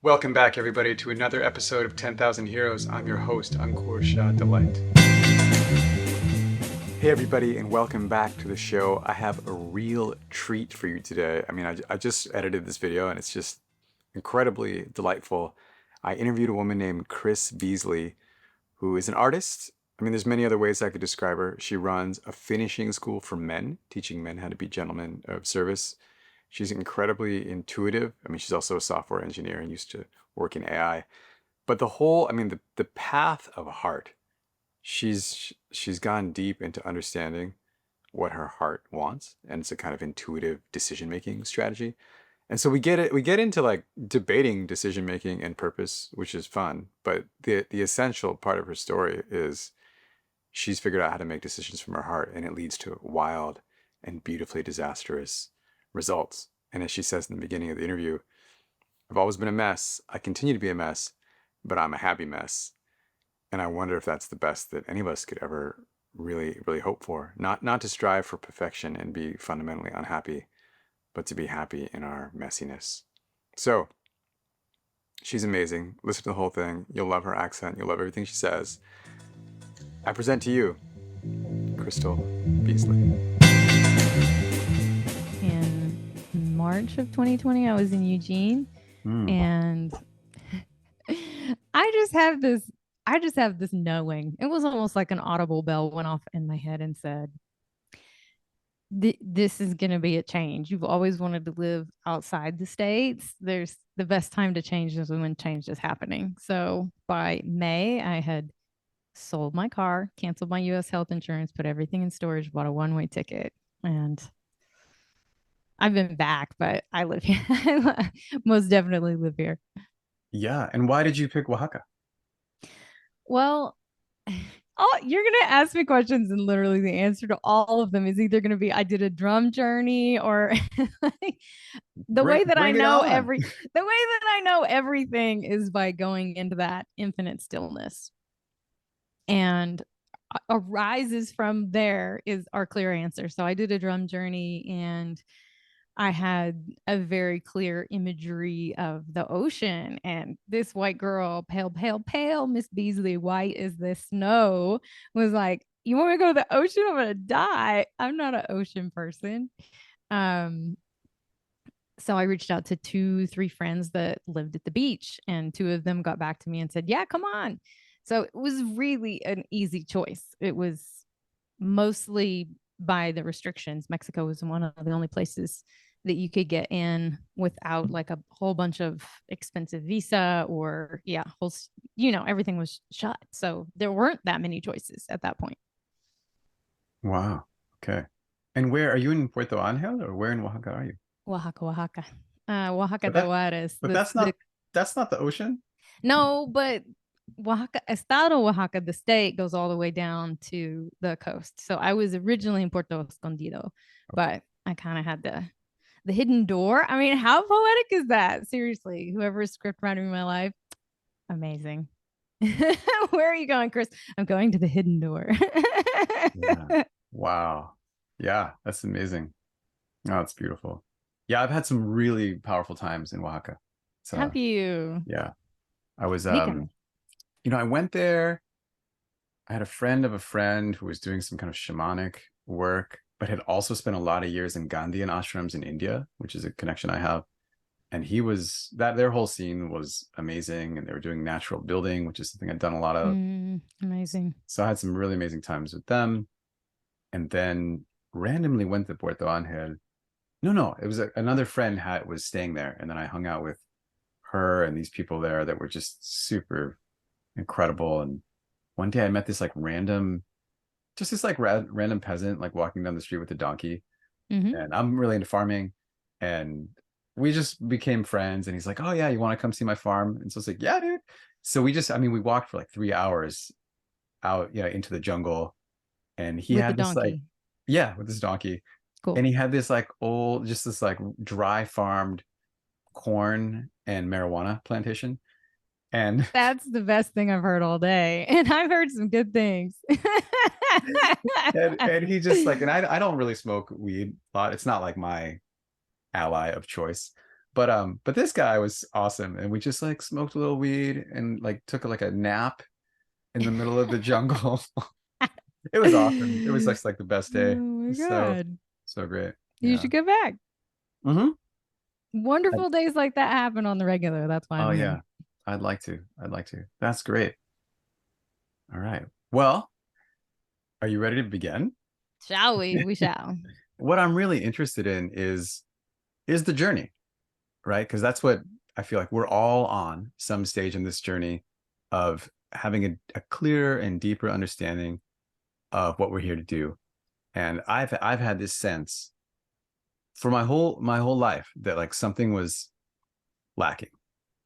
Welcome back, everybody, to another episode of 10,000 Heroes. I'm your host, Ankur Shah Delight. Hey, everybody, and welcome back to the show. I have a real treat for you today. I just edited this video, and it's just incredibly delightful. I interviewed a woman named Cris Beasley, who is an artist. There's many other ways I could describe her. She runs a finishing school for men, teaching men how to be gentlemen of service. She's incredibly intuitive. She's also a software engineer and used to work in AI. But the path of a heart, she's gone deep into understanding what her heart wants, and it's a kind of intuitive decision-making strategy. And so we get into like debating decision-making and purpose, which is fun. But the essential part of her story is she's figured out how to make decisions from her heart, and it leads to wild and beautifully disastrous results. And as she says in the beginning of the interview, I've always been a mess. I continue to be a mess, but I'm a happy mess. And I wonder if that's the best that any of us could ever really, really hope for. Not to strive for perfection and be fundamentally unhappy, but to be happy in our messiness. So she's amazing. Listen to the whole thing. You'll love her accent. You'll love everything she says. I present to you Crystal Beasley. March of 2020, I was in Eugene, and I just have this knowing. It was almost like an audible bell went off in my head and said, this is going to be a change. You've always wanted to live outside the States. There's the best time to change is when change is happening. So by May, I had sold my car, canceled my U.S. health insurance, put everything in storage, bought a one-way ticket, and I've been back, but I live here. I most definitely live here. Yeah. And why did you pick Oaxaca? Well, you're going to ask me questions, and literally the answer to all of them is either going to be I did a drum journey, or the way that I know everything is by going into that infinite stillness. And arises from there is our clear answer. So I did a drum journey, and I had a very clear imagery of the ocean and this white girl, pale, pale, pale, Miss Beasley, white as the snow, was like, you want me to go to the ocean? I'm going to die. I'm not an ocean person. So I reached out to 2-3 friends that lived at the beach, and 2 of them got back to me and said, yeah, come on. So it was really an easy choice. It was mostly by the restrictions. Mexico was one of the only places that you could get in without like a whole bunch of expensive visa, or everything was shut. So there weren't that many choices at that point. Wow. Okay. And where are you, in Puerto Angel, or where in Oaxaca are you? Oaxaca. Oaxaca de Juarez. But that's not the ocean? No, but Oaxaca, Estado Oaxaca, the state goes all the way down to the coast. So I was originally in Puerto Escondido, but I kind of had the hidden door. How poetic is that? Seriously, whoever's script writing my life, amazing. Where are you going, Cris? I'm going to the hidden door. Yeah. Wow. Yeah, that's amazing. Oh, it's beautiful. Yeah, I've had some really powerful times in Oaxaca. So, have you? Yeah. I was I went there. I had a friend of a friend who was doing some kind of shamanic work, but had also spent a lot of years in Gandhian ashrams in India, which is a connection I have. And their whole scene was amazing. And they were doing natural building, which is something I'd done a lot of. Amazing. So I had some really amazing times with them. And then randomly went to Puerto Angel. No, it was another friend was staying there. And then I hung out with her and these people there that were just super incredible. And one day I met this random peasant, like walking down the street with a donkey. And I'm really into farming, and we just became friends. And he's like, oh yeah, you want to come see my farm? And so I was like, yeah, dude. So we walked for like 3 hours out, into the jungle, and he had this with this donkey. Cool. And he had this dry farmed corn and marijuana plantation. And that's the best thing I've heard all day. And I've heard some good things. and he just and I don't really smoke weed a lot. It's not like my ally of choice, But this guy was awesome, and we just like smoked a little weed and like took like a nap in the middle of the jungle. It was awesome. It was Oh just like the best day. It my was so God. so great. You Yeah. should go back. Hmm. Wonderful days like that happen on the regular. That's why Oh I'm here. yeah. I'd like to. I'd like to. That's great. All right. Well, are you ready to begin? Shall we? We shall. What I'm really interested in is the journey, right? Because that's what I feel like we're all on some stage in this journey of having a clearer and deeper understanding of what we're here to do. And I've had this sense for my whole life that like something was lacking.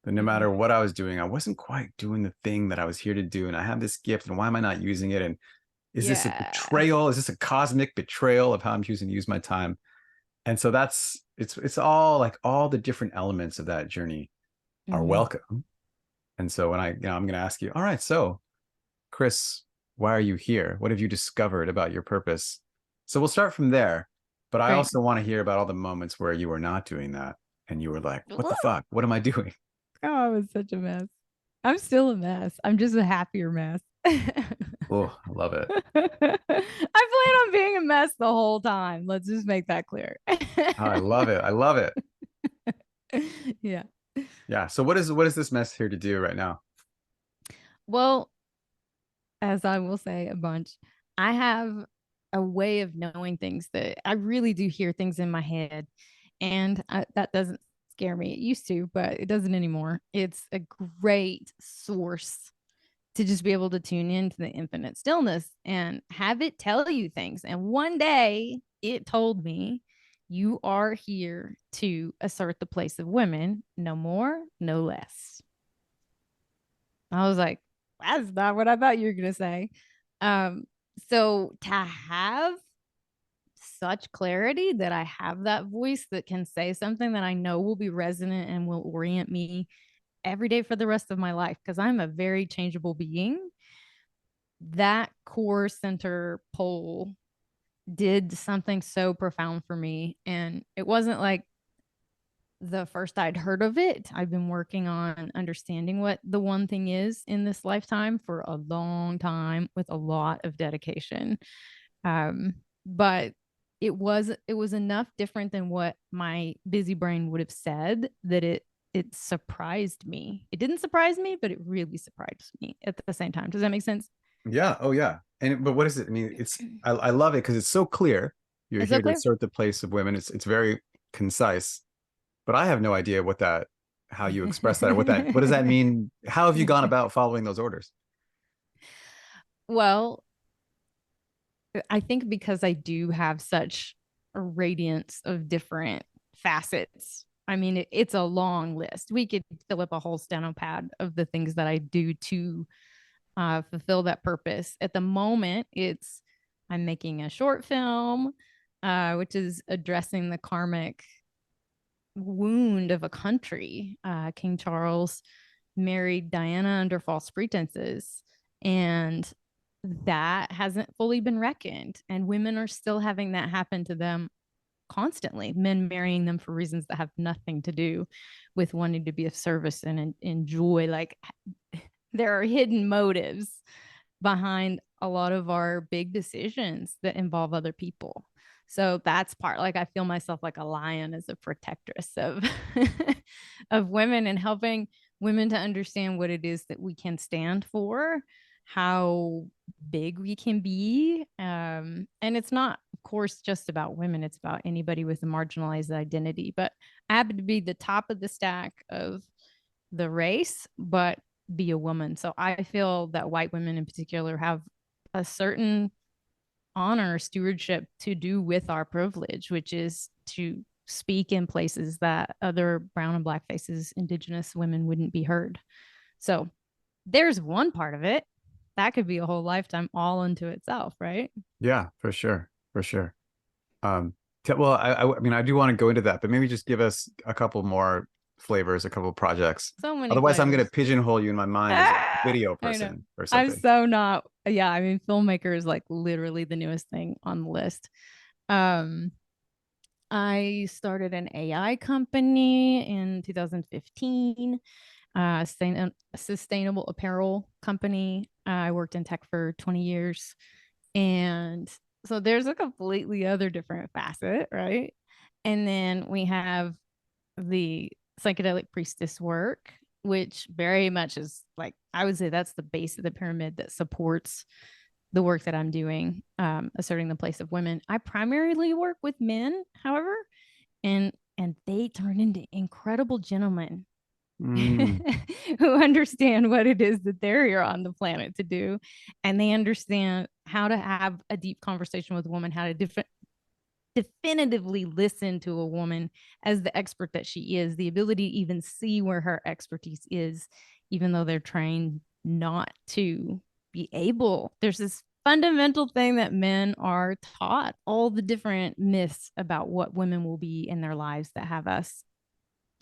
That no Mhm. matter what I was doing, I wasn't quite doing the thing that I was here to do. And I have this gift, and why am I not using it? And is this a Yeah. betrayal? Is this a cosmic betrayal of how I'm choosing to use my time? And so it's all like all the different elements of that journey are Mhm. welcome. And so when I'm going to ask you, all right, so Cris, why are you here? What have you discovered about your purpose? So we'll start from there. But I Great. also want to hear about all the moments where you were not doing that and you were like, what the Woo! fuck? What am I doing? Oh, I was such a mess. I'm still a mess. I'm just a happier mess. Oh, I love it. I plan on being a mess the whole time. Let's just make that clear. Oh, I love it. I love it. Yeah. Yeah. So what is this mess here to do right now? Well, as I will say a bunch, I have a way of knowing things that I really do hear things in my head. And that doesn't scare me. It used to, but it doesn't anymore. It's a great source to just be able to tune into the infinite stillness and have it tell you things. And one day it told me, you are here to assert the place of women, no more, no less. I was like, that's not what I thought you were going to say. Um, so to have such clarity that I have that voice that can say something that I know will be resonant and will orient me every day for the rest of my life, because I'm a very changeable being. That core center pole did something so profound for me. And it wasn't like the first I'd heard of it. I've been working on understanding what the one thing is in this lifetime for a long time with a lot of dedication. But it was enough different than what my busy brain would have said that it surprised me. It didn't surprise me, but it really surprised me at the same time. Does that make sense? Yeah. Oh, yeah. But what is it? I mean, I love it because it's so clear. You're It's so here to clear. assert the place of women. It's very concise, but I have no idea how you express that or what does that mean? How have you gone about following those orders? Well, I think because I do have such a radiance of different facets. I mean, it's a long list. We could fill up a whole steno pad of the things that I do to fulfill that purpose. At the moment, I'm making a short film, which is addressing the karmic wound of a country. King Charles married Diana under false pretenses, and that hasn't fully been reckoned. And women are still having that happen to them constantly. Men marrying them for reasons that have nothing to do with wanting to be of service and enjoy. Like, there are hidden motives behind a lot of our big decisions that involve other people. So that's part, like, I feel myself like a lion as a protectress of of women and helping women to understand what it is that we can stand for, how big we can be. And it's not, of course, just about women, it's about anybody with a marginalized identity. But I happen to be the top of the stack of the race, but be a woman. So I feel that white women in particular have a certain honor, stewardship to do with our privilege, which is to speak in places that other brown and black faces, indigenous women wouldn't be heard. So there's one part of it that could be a whole lifetime all unto itself, right? Yeah, for sure. For sure. Well, I mean, I do want to go into that, but maybe just give us a couple more flavors, a couple projects. So many Otherwise, I'm going to flavors. pigeonhole you in my mind as a video I know. person or I'm something. so not. Yeah, I mean, filmmaker is like literally the newest thing on the list. Um, I started an AI company in 2015, sustainable apparel company. I worked in tech for 20 years. And so there's a completely other different facet, right? And then we have the psychedelic priestess work, which very much is like, I would say that's the base of the pyramid that supports the work that I'm doing, asserting the place of women. I primarily work with men, however, and they turn into incredible gentlemen Mm, who understand what it is that they're here on the planet to do, and they understand how to have a deep conversation with a woman, how to definitively listen to a woman as the expert that she is, the ability to even see where her expertise is, even though they're trained not to be able. There's this fundamental thing that men are taught, all the different myths about what women will be in their lives that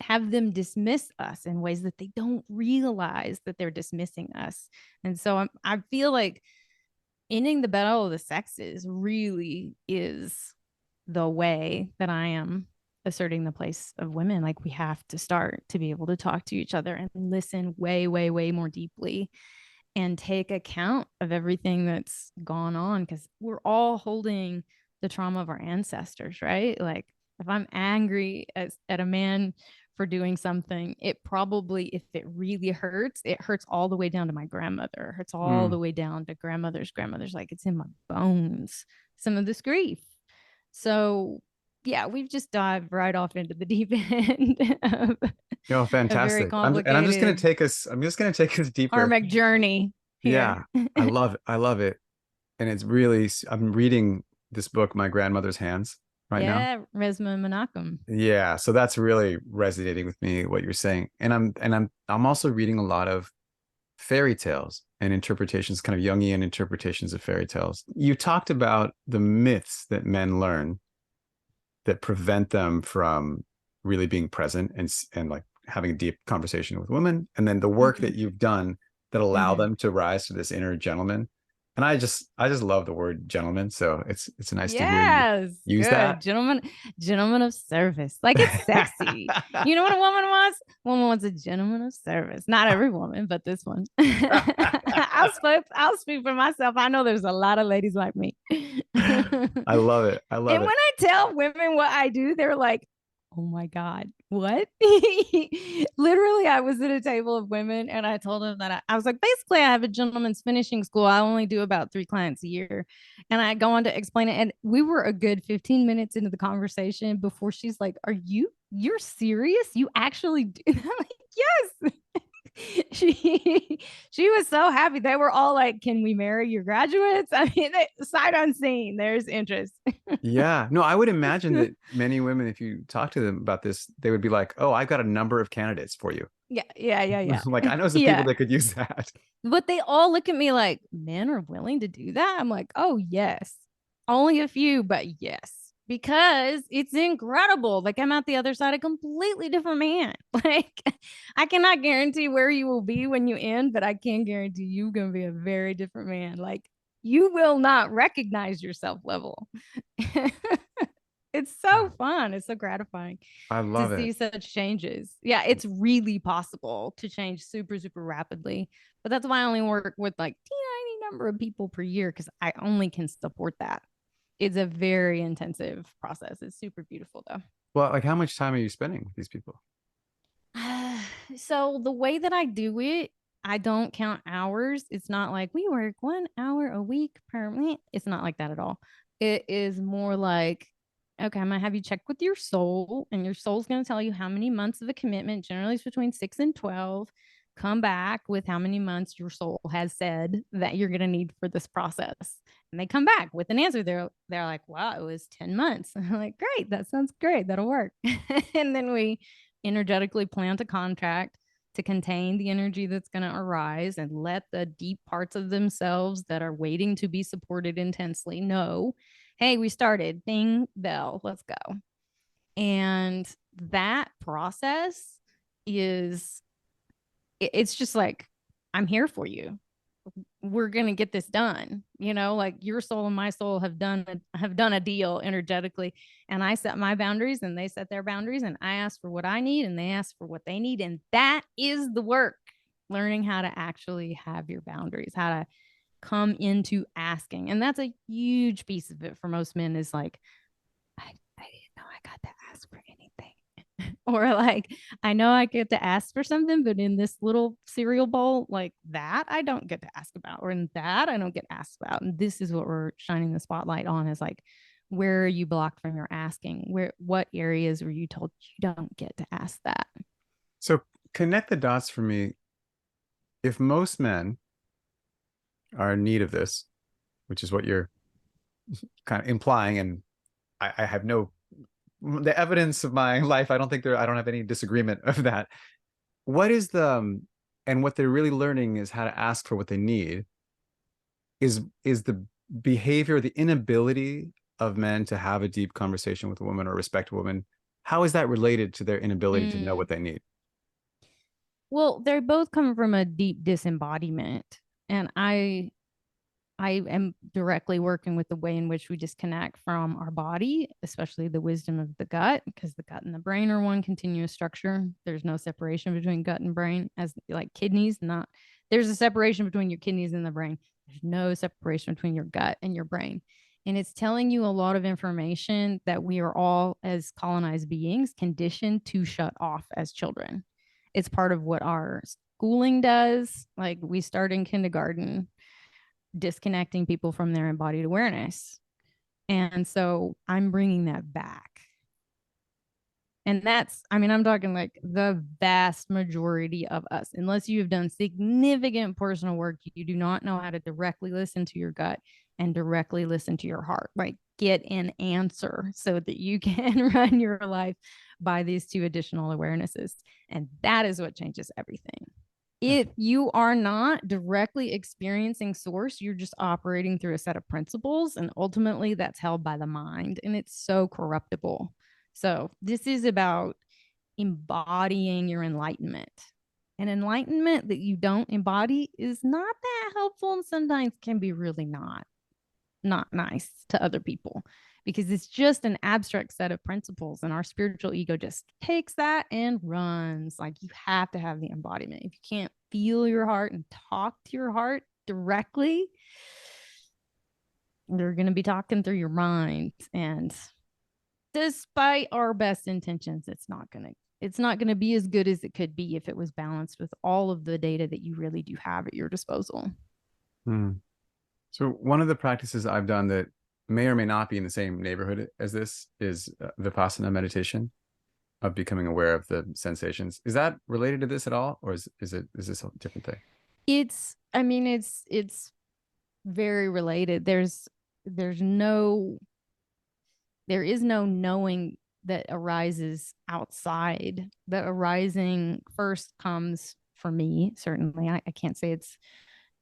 have them dismiss us in ways that they don't realize that they're dismissing us. And so I feel like ending the battle of the sexes really is the way that I am asserting the place of women. Like, we have to start to be able to talk to each other and listen way, way, way more deeply and take account of everything that's gone on, because we're all holding the trauma of our ancestors, right? Like, if I'm angry at a man for doing something, it probably, if it really hurts, it hurts all the way down to my grandmother. It hurts all the mm. way down to grandmother's. Like, it's in my bones, some of this grief. So yeah, we've just dived right off into the deep end of a very Fantastic. I'm just gonna complicated take us. I'm just gonna take us deeper. karmic journey here. Yeah, I love it. I love it. And it's really. I'm reading this book, My Grandmother's Hands, right now. Yeah, Resma Menachem. Yeah, so that's really resonating with me what you're saying. And I'm also reading a lot of fairy tales and interpretations, kind of Jungian interpretations of fairy tales. You talked about the myths that men learn that prevent them from really being present and like having a deep conversation with women, and then the work Mm-hmm. that you've done that allow Mm-hmm. them to rise to this inner gentleman. And I just love the word gentleman, so it's nice to hear you Yes, use good. that. Gentleman of service. Like, it's sexy. You know what a woman wants? A woman wants a gentleman of service. Not every woman, but this one. I'll speak for myself. I know there's a lot of ladies like me. I love it. I And love when it. I tell women what I do, they're like, oh my God, what? Literally, I was at a table of women and I told them that I was like, basically, I have a gentleman's finishing school. I only do about 3 clients a year. And I go on to explain it. And we were a good 15 minutes into the conversation before she's like, you're serious? You actually do? I'm like, yes. She was so happy. They were all like, "Can we marry your graduates?" I mean, sight unseen, there's interest. Yeah. No, I would imagine that many women, if you talk to them about this, they would be like, "Oh, I've got a number of candidates for you." Yeah, yeah, yeah, yeah, Like, I know some people yeah. that could use that. But they all look at me like, "Men are willing to do that?" I'm like, "Oh yes, only a few, but yes." Because it's incredible. Like, I'm at the other side, a completely different man. Like, I cannot guarantee where you will be when you end, but I can guarantee you're going to be a very different man. Like, you will not recognize yourself level. It's so fun. It's so gratifying I to love it. see such changes. Yeah, it's really possible to change super, super rapidly. But that's why I only work with like teeny number of people per year, because I only can support that. It's a very intensive process. It's super beautiful though. Well, like, how much time are you spending with these people? So the way that I do it, I don't count hours. It's not like we work 1 hour a week per week. It's not like that at all. It is more like, okay, I'm gonna have you check with your soul, and your soul's gonna tell you how many months of a commitment. Generally, it's between 6 and 12. Come back with how many months your soul has said that you're gonna need for this process, and they come back with an answer. They're like, wow, it was 10 months. I'm like, great, that sounds great. That'll work. And then we energetically plant a contract to contain the energy that's going to arise and let the deep parts of themselves that are waiting to be supported intensely know, hey, we started, ding, bell, let's go. And that process is, it's just like, I'm here for you. we're going to get this done. Like your soul and my soul have done a deal energetically, and I set my boundaries and they set their boundaries, and I ask for what I need and they ask for what they need. And that is the work, learning how to actually have your boundaries, how to come into asking. And that's a huge piece of it for most men, is like, I didn't know I got to ask for anything. Or like, I know I get to ask for something, but in this little cereal bowl, like that, I don't get to ask about, or in that, I don't get asked about. And this is what we're shining the spotlight on, is like, where are you blocked from your asking? What areas were you told you don't get to ask that? So connect the dots for me. If most men are in need of this, which is what you're kind of implying, and I have no the evidence of my life. I don't have any disagreement of that. What is and what they're really learning is how to ask for what they need. Is the behavior, the inability of men to have a deep conversation with a woman or respect a woman, how is that related to their inability to know what they need? Well, they both come from a deep disembodiment. And I am directly working with the way in which we disconnect from our body, especially the wisdom of the gut, because the gut and the brain are one continuous structure. There's no separation between gut and brain, as like kidneys, not there's a separation between your kidneys and the brain. There's no separation between your gut and your brain. And it's telling you a lot of information that we are all, as colonized beings, conditioned to shut off as children. It's part of what our schooling does. Like we start in kindergarten disconnecting people from their embodied awareness. And so I'm bringing that back. And that's, I mean, I'm talking like the vast majority of us, unless you have done significant personal work, you do not know how to directly listen to your gut and directly listen to your heart. Like get an answer so that you can run your life by these two additional awarenesses. And that is what changes everything. If you are not directly experiencing source, you're just operating through a set of principles, and ultimately that's held by the mind, and it's so corruptible. So this is about embodying your enlightenment. And enlightenment that you don't embody is not that helpful, and sometimes can be really not nice to other people, because it's just an abstract set of principles, and our spiritual ego just takes that and runs. Like you have to have the embodiment. If you can't feel your heart and talk to your heart directly, you're going to be talking through your mind. And despite our best intentions, it's not going to be as good as it could be if it was balanced with all of the data that you really do have at your disposal. Hmm. So one of the practices I've done that may or may not be in the same neighborhood as this is Vipassana meditation, of becoming aware of the sensations. Is that related to this at all, or is this a different thing? I mean, it's very related. There is no knowing that arises outside. The arising first comes for me, certainly. I can't say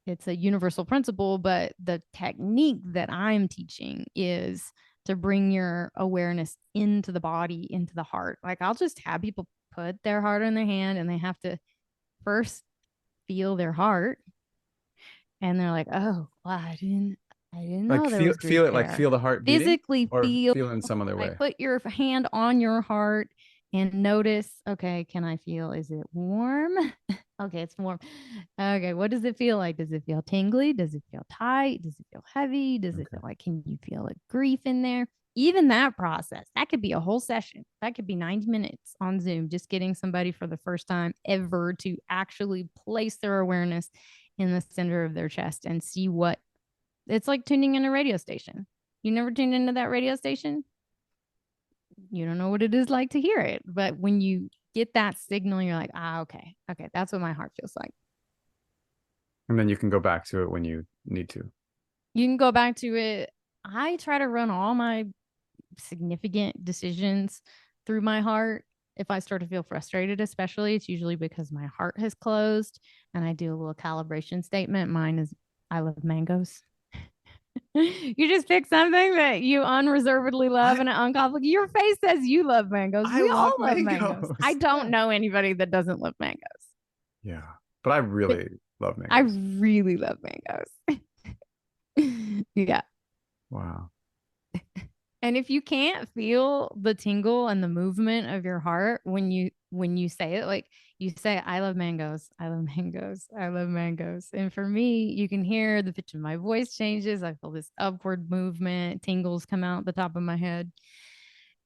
it's a universal principle, but the technique that I'm teaching is to bring your awareness into the body, into the heart. Like I'll just have people put their heart in their hand, and they have to first feel their heart. And they're like, oh, wow, I didn't Like know there was grief feel it, like there. feel the heart beating, Physically or feel, feel in some other way. like put your hand on your heart and notice, okay, can I feel, is it warm? Okay, it's warm. Okay, what does it feel like? Does it feel tingly? Does it feel tight? Does it feel heavy? Does it feel like, can you feel like grief in there? Even that process, that could be a whole session. That could be 90 minutes on Zoom, just getting somebody for the first time ever to actually place their awareness in the center of their chest and see what it's like tuning in a radio station. You never tuned into that radio station? You don't know what it is like to hear it. But when you get that signal, you're like, okay, that's what my heart feels like. And then you can go back to it when you need to. You can go back to it. I try to run all my significant decisions through my heart. If I start to feel frustrated, especially, it's usually because my heart has closed, and I do a little calibration statement. Mine is, I love mangoes. You just pick something that you unreservedly love and uncomplicated. Your face says you love mangoes. I We all love love mangoes. mangoes. I don't know anybody that doesn't love mangoes. Yeah, but I really, Love I mangoes. really love mangoes. Yeah. Wow. And if you can't feel the tingle and the movement of your heart when you say it, like you say, I love mangoes, I love mangoes, I love mangoes. And for me, you can hear the pitch of my voice changes. I feel this upward movement, tingles come out the top of my head.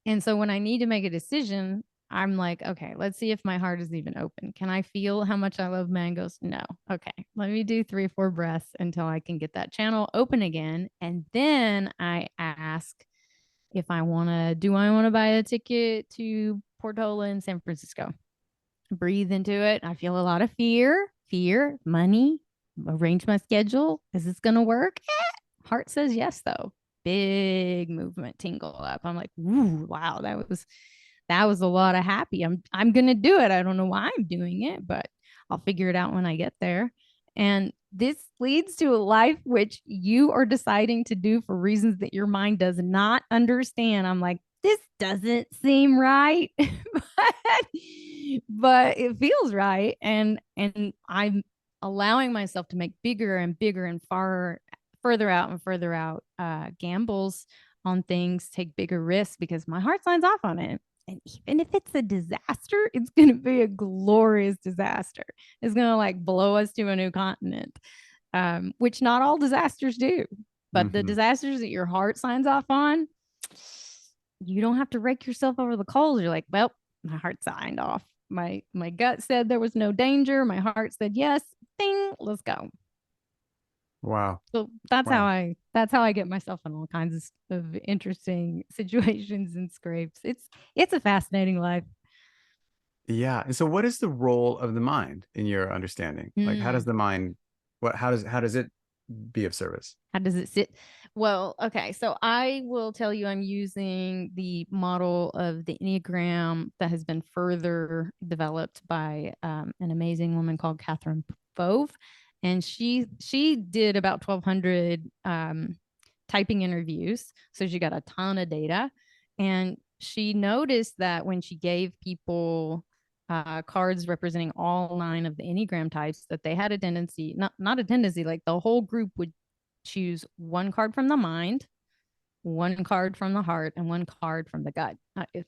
And so when I need to make a decision, I'm like, okay, let's see if my heart is even open. Can I feel how much I love mangoes? No. Okay. Let me do 3 or 4 breaths until I can get that channel open again. And then I ask if do I want to buy a ticket to Portola in San Francisco? Breathe into it. I feel a lot of fear, money, arrange my schedule. Is this going to work? Heart says yes, though. Big movement, tingle up. I'm like, ooh, wow, that was a lot of happy. I'm gonna do it. I don't know why I'm doing it, but I'll figure it out when I get there. And this leads to a life which you are deciding to do for reasons that your mind does not understand. I'm like, this doesn't seem right, but it feels right. And I'm allowing myself to make bigger and bigger and further out and further out gambles on things, take bigger risks because my heart signs off on it. And even if it's a disaster, it's going to be a glorious disaster. It's going to like blow us to a new continent, which not all disasters do. But the Hmm. disasters that your heart signs off on, you don't have to rake yourself over the coals. You're like, well, my heart signed off. My gut said there was no danger. My heart said yes. Ding, let's go. Wow. So Wow. that's how I get myself in all kinds of interesting situations and scrapes. It's a fascinating life. Yeah. And so what is the role of the mind in your understanding? Like how does Hmm. the mind how does it be of service? How does it sit? Well, okay. So I will tell you, I'm using the model of the Enneagram that has been further developed by an amazing woman called Catherine Fove. And she did about 1,200 typing interviews. So she got a ton of data. And she noticed that when she gave people cards representing all 9 of the Enneagram types, that they had a tendency, not a tendency, like the whole group would choose one card from the mind, one card from the heart, and one card from the gut.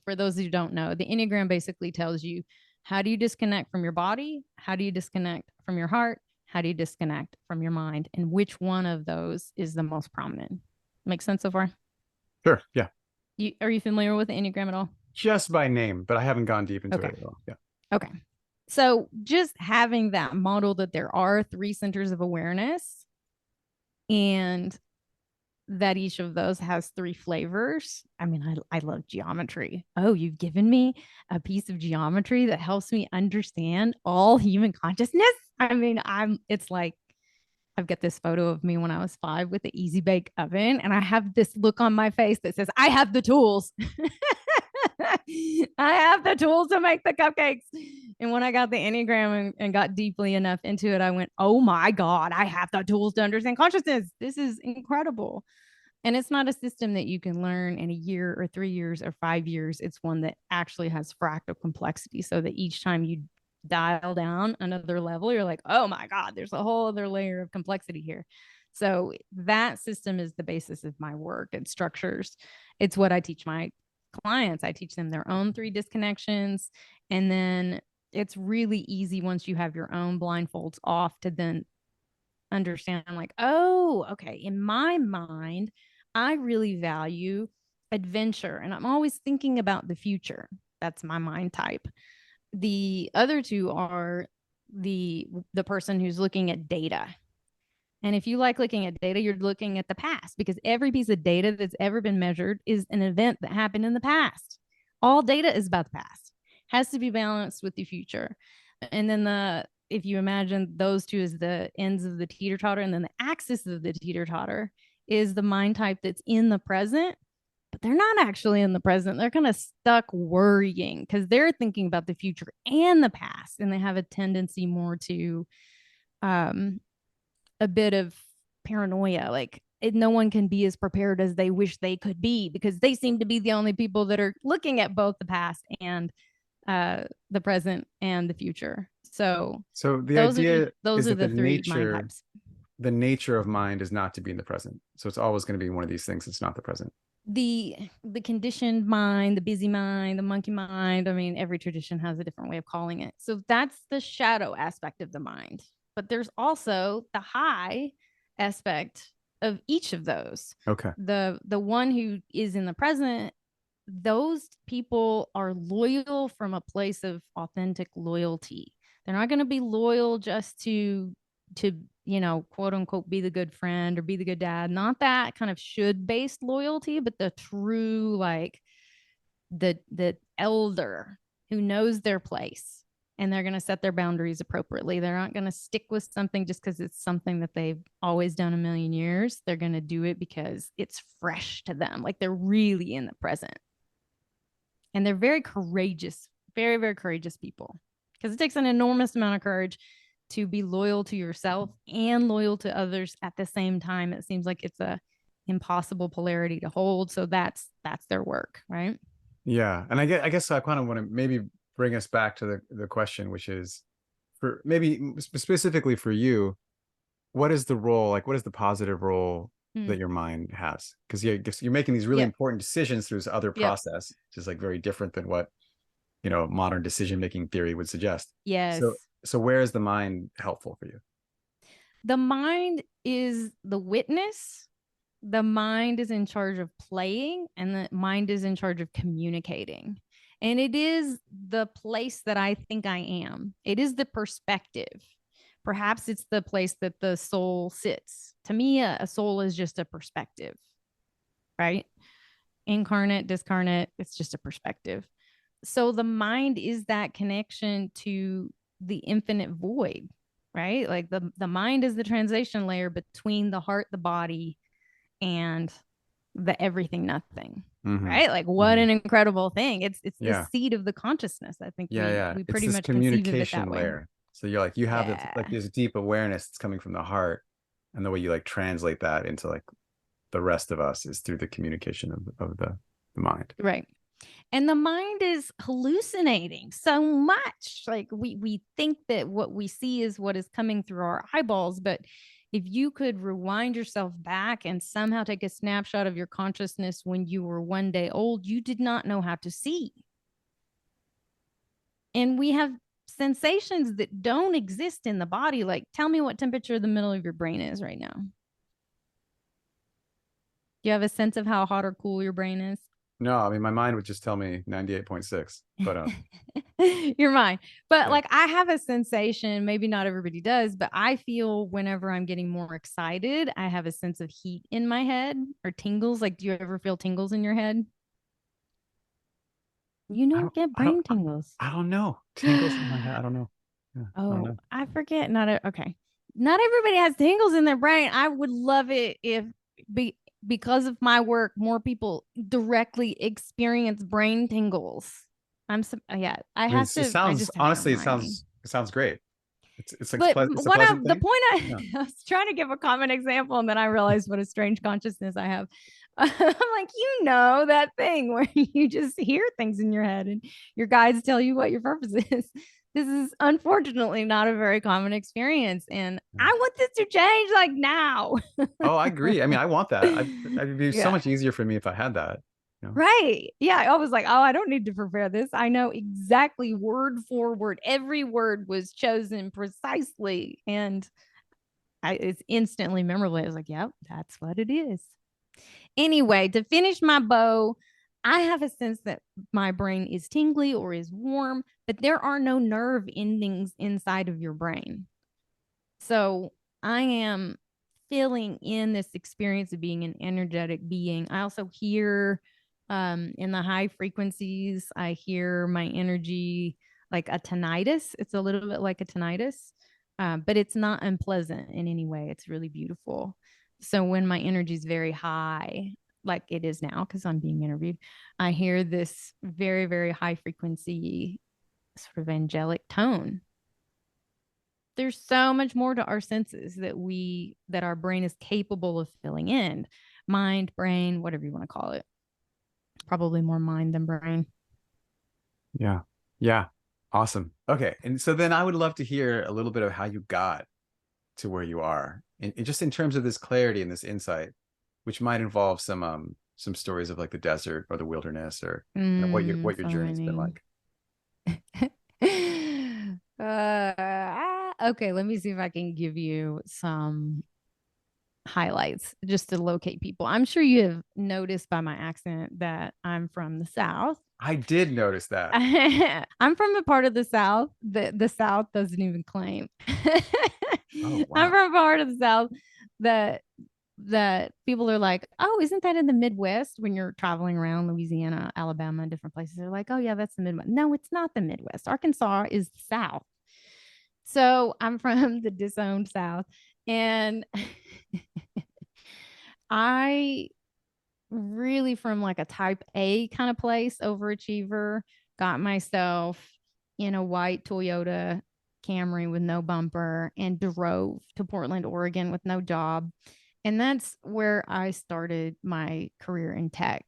For those who don't know, the Enneagram basically tells you how do you disconnect from your body? How do you disconnect from your heart? How do you disconnect from your mind? And which one of those is the most prominent? Makes sense so far? Sure. Yeah. Are you familiar with the Enneagram at all? Just by name, but I haven't gone deep into Okay. it at all. Yeah. Okay. So just having that model that there are 3 centers of awareness and that each of those has 3 flavors. I mean, I love geometry. Oh, you've given me a piece of geometry that helps me understand all human consciousness. I mean, it's like I've got this photo of me when I was 5 with the easy bake oven, and I have this look on my face that says, I have the tools. I have the tools to make the cupcakes. And when I got the Enneagram and got deeply enough into it, I went, oh my God, I have the tools to understand consciousness. This is incredible. And it's not a system that you can learn in a year or 3 years or 5 years. It's one that actually has fractal complexity so that each time you dial down another level, you're like, oh my God, there's a whole other layer of complexity here. So that system is the basis of my work. It structures, it's what I teach my clients. I teach them their own 3 disconnections. And then it's really easy once you have your own blindfolds off to then understand, like, oh, okay, in my mind, I really value adventure and I'm always thinking about the future. That's my mind type. The other 2 are the person who's looking at data. And if you like looking at data, you're looking at the past because every piece of data that's ever been measured is an event that happened in the past. All data is about the past, has to be balanced with the future. And then if you imagine those 2 as the ends of the teeter totter, and then the axis of the teeter totter is the mind type that's in the present, but they're not actually in the present. They're kind of stuck worrying because they're thinking about the future and the past, and they have a tendency more to um, a bit of paranoia, like no one can be as prepared as they wish they could be because they seem to be the only people that are looking at both the past and the present and the future. So So the those are idea those is are that the three mind types. the nature of mind is not to be in the present. So it's always going to be one of these things. It's not the present. The conditioned mind, the busy mind, the monkey mind. I mean, every tradition has a different way of calling it. So that's the shadow aspect of the mind. But there's also the high aspect of each of those. Okay. The one who is in the present, those people are loyal from a place of authentic loyalty. They're not going to be loyal just to quote unquote be the good friend or be the good dad. Not that kind of should based loyalty, but the true, like, the elder who knows their place, and they're going to set their boundaries appropriately. They're not going to stick with something just because it's something that they've always done a million years. They're going to do it because it's fresh to them, like they're really in the present. And they're very courageous, very, very courageous people, because it takes an enormous amount of courage to be loyal to yourself and loyal to others at the same time. It seems like it's a impossible polarity to hold. So that's their work, right? Yeah. And I guess I kind of want to maybe bring us back to the question, which is for maybe specifically for you, what is the role, like what is the positive role that your mind has? Because you're making these really Yep. important decisions through this other Yep. process, which is like very different than what, modern decision-making theory would suggest. So, Yes. so where is the mind helpful for you? The mind is the witness. The mind is in charge of playing, and the mind is in charge of communicating. And it is the place that I think I am. It is the perspective. Perhaps it's the place that the soul sits. To me, a soul is just a perspective, right? Incarnate, discarnate, it's just a perspective. So the mind is that connection to the infinite void, right? Like the mind is the translation layer between the heart, the body, and the everything nothing. Mm-hmm. Right? Like what Mm-hmm. an incredible thing. It's the Yeah. seed of the consciousness. I think Yeah. we Yeah. we It's pretty this much conceive of it that communication way. layer. So you're like, you have like Yeah. this deep awareness that's coming from the heart. And the way you like translate that into like the rest of us is through the communication of the mind. Right. And the mind is hallucinating so much. Like we think that what we see is what is coming through our eyeballs, but if you could rewind yourself back and somehow take a snapshot of your consciousness when you were 1 day old, you did not know how to see. And we have sensations that don't exist in the body. Like, tell me what temperature the middle of your brain is right now. Do you have a sense of how hot or cool your brain is? No, I mean, my mind would just tell me 98.6, but You're mine. But yeah. like I have a sensation, maybe not everybody does, but I feel whenever I'm getting more excited, I have a sense of heat in my head or tingles. Like, do you ever feel tingles in your head? You I don't don't, get I don't, brain tingles. I don't know. Tingles in my head. I don't know. Yeah, I don't Oh, know. I forget. Okay. Not everybody has tingles in their brain. I would love it if be because of my work, more people directly experience brain tingles. Yeah, I I mean, have to, I sounds just have to honestly, remind me. it sounds great. But It's a pleasant the thing. point Yeah. I was trying to give a common example, and then I realized what a strange consciousness I have. I'm like, that thing where you just hear things in your head and your guides tell you what your purpose is. This is unfortunately not a very common experience. And Yeah. I want this to change like now. Oh, I agree. I mean, I want that. It'd be so Yeah. much easier for me if I had that. You know? Right. Yeah. I was like, oh, I don't need to prepare this. I know exactly word for word. Every word was chosen precisely. And it's instantly memorable. I was like, yep, that's what it is. Anyway, to finish my bow, I have a sense that my brain is tingly or is warm, but there are no nerve endings inside of your brain. So I am filling in this experience of being an energetic being. I also hear in the high frequencies, I hear my energy like a tinnitus. It's a little bit like a tinnitus, but it's not unpleasant in any way. It's really beautiful. So when my energy is very high, like it is now, because I'm being interviewed, I hear this very, very high frequency sort of angelic tone. There's so much more to our senses that our brain is capable of filling in. Mind, brain, whatever you want to call it. Probably more mind than brain. Yeah. Yeah. Awesome. Okay. And so then I would love to hear a little bit of how you got to where you are, and just in terms of this clarity and this insight, which might involve some stories of like the desert or the wilderness, or what your So journey's been many. like. Okay, let me see if I can give you some highlights just to locate people. I'm sure you have noticed by my accent that I'm from the South. I did notice that. I'm from a part of the South that the South doesn't even claim. Oh, I'm wow. from a part of the South that people are like, oh, isn't that in the Midwest? When you're traveling around Louisiana, Alabama, and different places, they're like, oh yeah, that's the Midwest. No, it's not the Midwest. Arkansas is the South. So I'm from the disowned South, and I really from like a type A kind of place, overachiever, got myself in a white Toyota Camry with no bumper and drove to Portland, Oregon with no job. And that's where I started my career in tech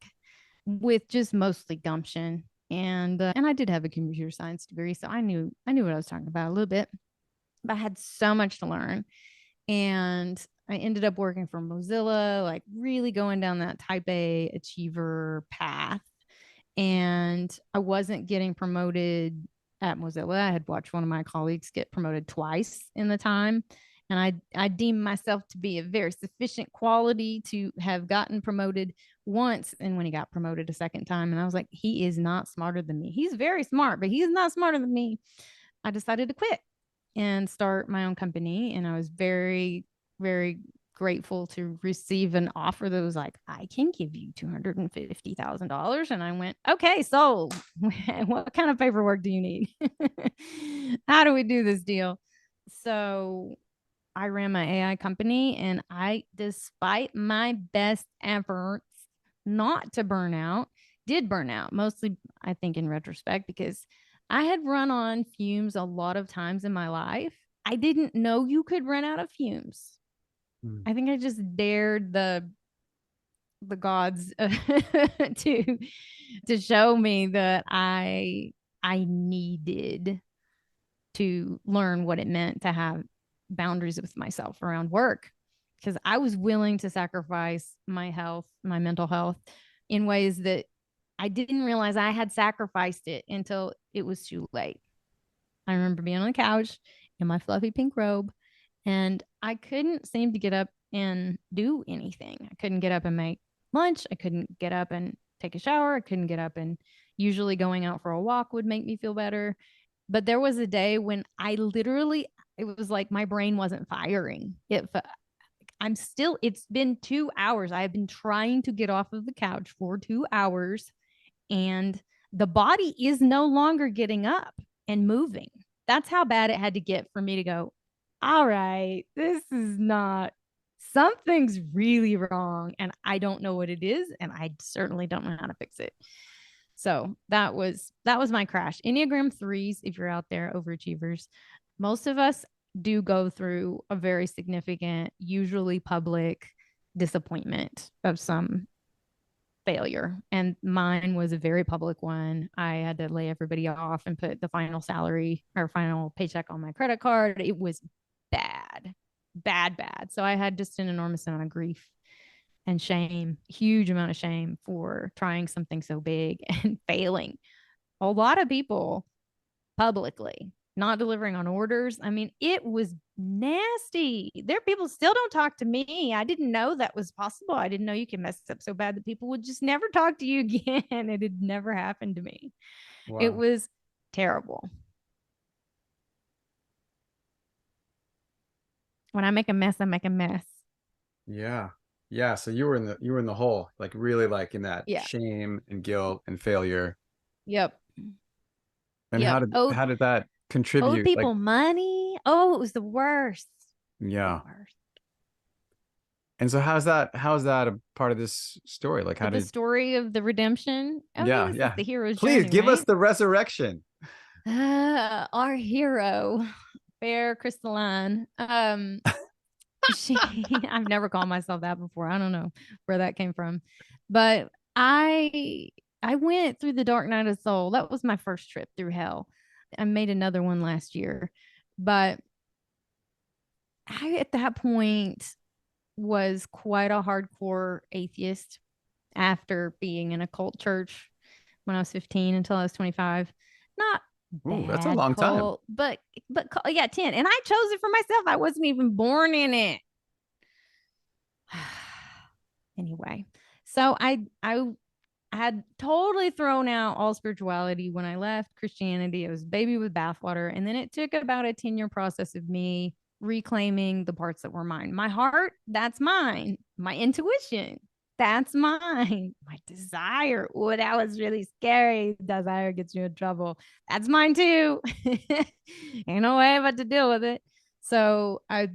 with just mostly gumption. And I did have a computer science degree, so I knew what I was talking about a little bit. But I had so much to learn, and I ended up working for Mozilla, like really going down that type A achiever path. And I wasn't getting promoted at Mozilla. I had watched one of my colleagues get promoted twice in the time. And I deemed myself to be a very sufficient quality to have gotten promoted once. And when he got promoted a second time, and I was like, he is not smarter than me. He's very smart, but he's not smarter than me. I decided to quit and start my own company. And I was very, very grateful to receive an offer that was like, I can give you $250,000. And I went, okay, so what kind of paperwork do you need? How do we do this deal? So I ran my AI company, and despite my best efforts not to burn out, did burn out, mostly, I think, in retrospect, because I had run on fumes a lot of times in my life. I didn't know you could run out of fumes. Hmm. I think I just dared the gods to show me that I needed to learn what it meant to have boundaries with myself around work, because I was willing to sacrifice my health, my mental health, in ways that I didn't realize I had sacrificed it until it was too late. I remember being on the couch in my fluffy pink robe, and I couldn't seem to get up and do anything. I couldn't get up and make lunch. I couldn't get up and take a shower. I couldn't get up, and usually going out for a walk would make me feel better. But there was a day when I literally, it was like my brain wasn't firing. It's been 2 hours. I have been trying to get off of the couch for 2 hours, and the body is no longer getting up and moving. That's how bad it had to get for me to go, all right, this is not, something's really wrong. And I don't know what it is. And I certainly don't know how to fix it. So that was my crash. Enneagram threes, if you're out there, overachievers, most of us do go through a very significant, usually public disappointment of some failure. And mine was a very public one. I had to lay everybody off and put the final salary or final paycheck on my credit card. It was bad, bad, bad. So I had just an enormous amount of grief and shame, huge amount of shame for trying something so big and failing. A lot of people publicly not delivering on orders. I mean, it was nasty. There, people still don't talk to me. I didn't know that was possible. I didn't know you can mess up so bad that people would just never talk to you again. It had never happened to me. It Wow. was terrible. When I make a mess, I make a mess. Yeah. Yeah. So you were in the hole, like really like in that Yeah. shame and guilt and failure. Yep. And Yep. Owed how did that owed contribute? Like, people money. Oh, it was the worst. The yeah. worst. And so how's that a part of this story? Like how But the did story of the redemption. I mean, yeah, this is yeah. the hero's Please journey, give us right? the resurrection. Our hero, fair crystalline. I've never called myself that before. I don't know where that came from. But I went through the dark night of the soul. That was my first trip through hell. made another one last year, but I at that point was quite a hardcore atheist after being in a cult church when I was 15 until I was 25. Not Ooh, that's a bad long time. cult, but yeah, 10. And I chose it for myself. I wasn't even born in it. Anyway, so I had totally thrown out all spirituality when I left Christianity. I was a baby with bathwater. And then it took about a 10-year process of me reclaiming the parts that were mine. My heart, that's mine. My intuition, that's mine. My desire, oh, that was really scary. Desire gets you in trouble. That's mine too. Ain't no way but to deal with it. So I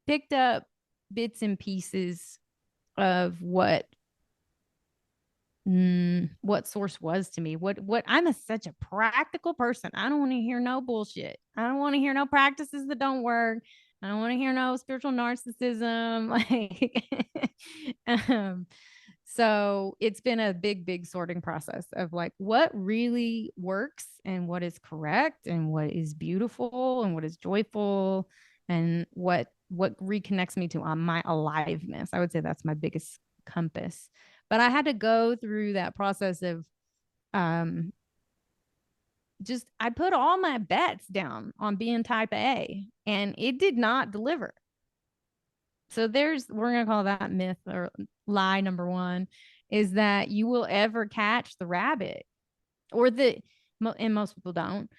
picked up bits and pieces of what source was to me. What I'm such a practical person. I don't want to hear no bullshit. I don't want to hear no practices that don't work. I don't want to hear no spiritual narcissism. Like so it's been a big sorting process of like what really works and what is correct and what is beautiful and what is joyful and what reconnects me to my aliveness. I would say that's my biggest compass. But I had to go through that process of um just I put all my bets down on being type A and it did not deliver. So we're going to call that myth or lie number 1 is that you will ever catch the rabbit or and most people don't,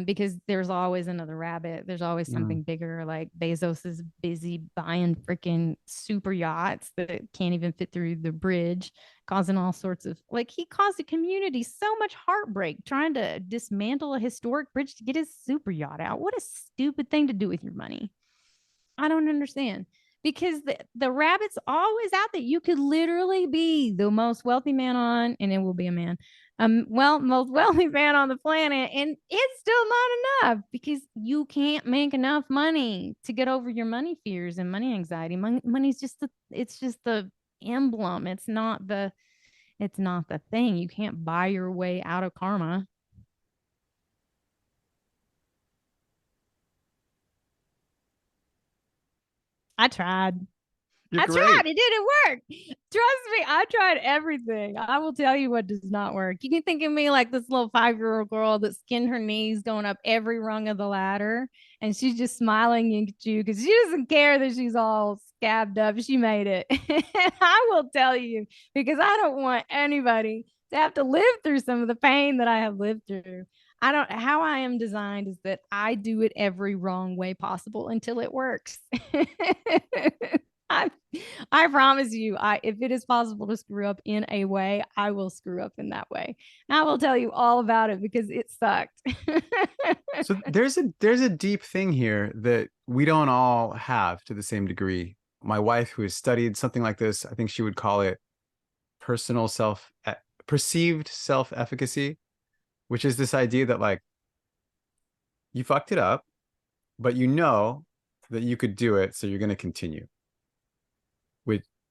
because there's always another rabbit. There's always something bigger. Like Bezos is busy buying freaking super yachts that can't even fit through the bridge, causing all sorts of like he caused the community so much heartbreak trying to dismantle a historic bridge to get his super yacht out. What a stupid thing to do with your money. I don't understand because the rabbit's always out there. You could literally be the most wealthy man on, and it will be a man, most wealthy man on the planet, and it's still not enough because you can't make enough money to get over your money fears and money anxiety. Money's just it's just the emblem. It's not the thing. You can't buy your way out of karma. I tried. You're I tried. great. It didn't work. Trust me, I tried everything. I will tell you what does not work. You can think of me like this little 5-year-old girl that skinned her knees going up every rung of the ladder, and she's just smiling at you because she doesn't care that she's all scabbed up. She made it. And I will tell you because I don't want anybody to have to live through some of the pain that I have lived through. I don't how I am designed is that I do it every wrong way possible until it works. I, I promise you, if it is possible to screw up in a way, I will screw up in that way. And I will tell you all about it because it sucked. So there's a deep thing here that we don't all have to the same degree. My wife, who has studied something like this, I think she would call it personal self perceived self-efficacy, which is this idea that like you fucked it up, but you know that you could do it, so you're going to continue.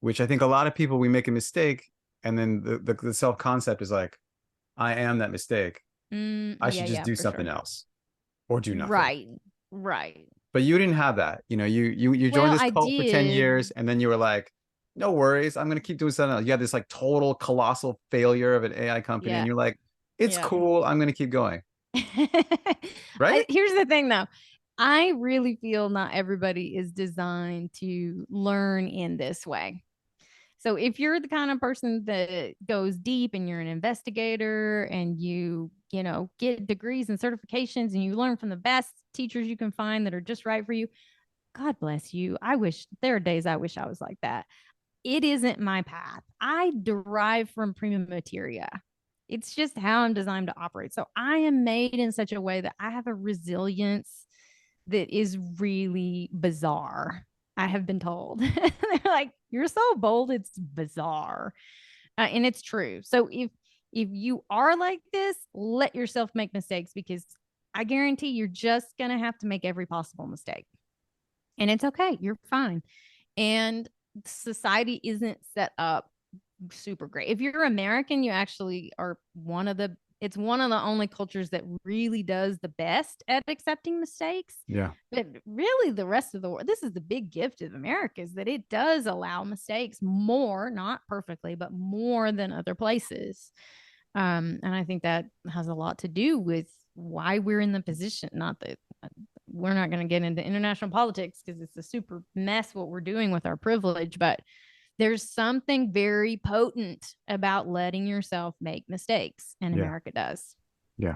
Which I think a lot of people, we make a mistake, and then the self-concept is like, I am that mistake. I should just do for something sure. else or do nothing. Right. Right. But you didn't have that. You joined Well, this I cult for 10 did. years, and then you were like, no worries, I'm gonna keep doing something else. You had this like total colossal failure of an AI company, and Yeah. you're like, it's Yeah. cool, I'm gonna keep going. Right? Here's the thing though. I really feel not everybody is designed to learn in this way. So if you're the kind of person that goes deep and you're an investigator and you get degrees and certifications and you learn from the best teachers you can find that are just right for you, God bless you. I wish there are days I wish I was like that. It isn't my path. I derive from prima materia. It's just how I'm designed to operate. So I am made in such a way that I have a resilience that is really bizarre. I have been told. They're like, you're so bold, it's bizarre. And it's true. So if you are like this, let yourself make mistakes because I guarantee you're just going to have to make every possible mistake. And it's okay. You're fine. And society isn't set up super great. If you're American, you actually are one of the It's one of the only cultures that really does the best at accepting mistakes. Yeah. But really, the rest of the world, this is the big gift of America, is that it does allow mistakes more, not perfectly, but more than other places. And I think that has a lot to do with why we're in the position. Not that we're not going to get into international politics because it's a super mess what we're doing with our privilege, but there's something very potent about letting yourself make mistakes, and Yeah. America does. Yeah.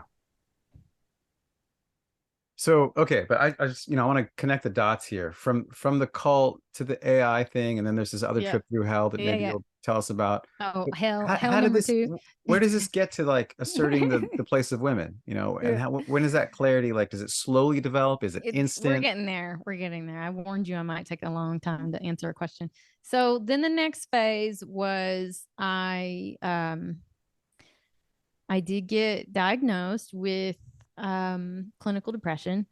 So, okay, but I just, I want to connect the dots here from the cult to the AI thing, and then there's this other Yep. trip through hell that Yeah, maybe yeah. you'll tell us about. Oh, But hell how did number this, two. where does this get to like asserting the place of women, and Yeah. when is that clarity, like, does it slowly develop? Is it We're instant? getting there. We're getting there. I warned you I might take a long time to answer a question. So then the next phase was I did get diagnosed with clinical depression,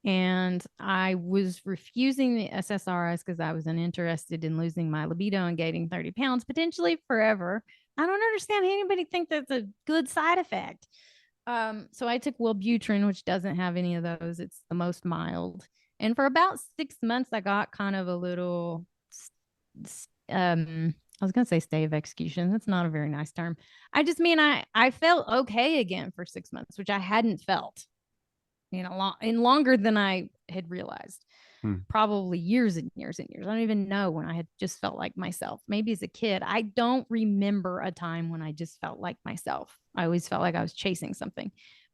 and I was refusing the SSRIs because I was uninterested in losing my libido and gaining 30 pounds potentially forever. I don't understand how anybody think that's a good side effect. So I took Wellbutrin, which doesn't have any of those. It's the most mild. And for about 6 months, I got kind of a little I was gonna say stay of execution. That's not a very nice term. I just mean I felt okay again for 6 months, which I hadn't felt in longer than I had realized. Hmm. Probably years and years and years. I don't even know when I had just felt like myself. Maybe as a kid, I don't remember a time when I just felt like myself. I always felt like I was chasing something,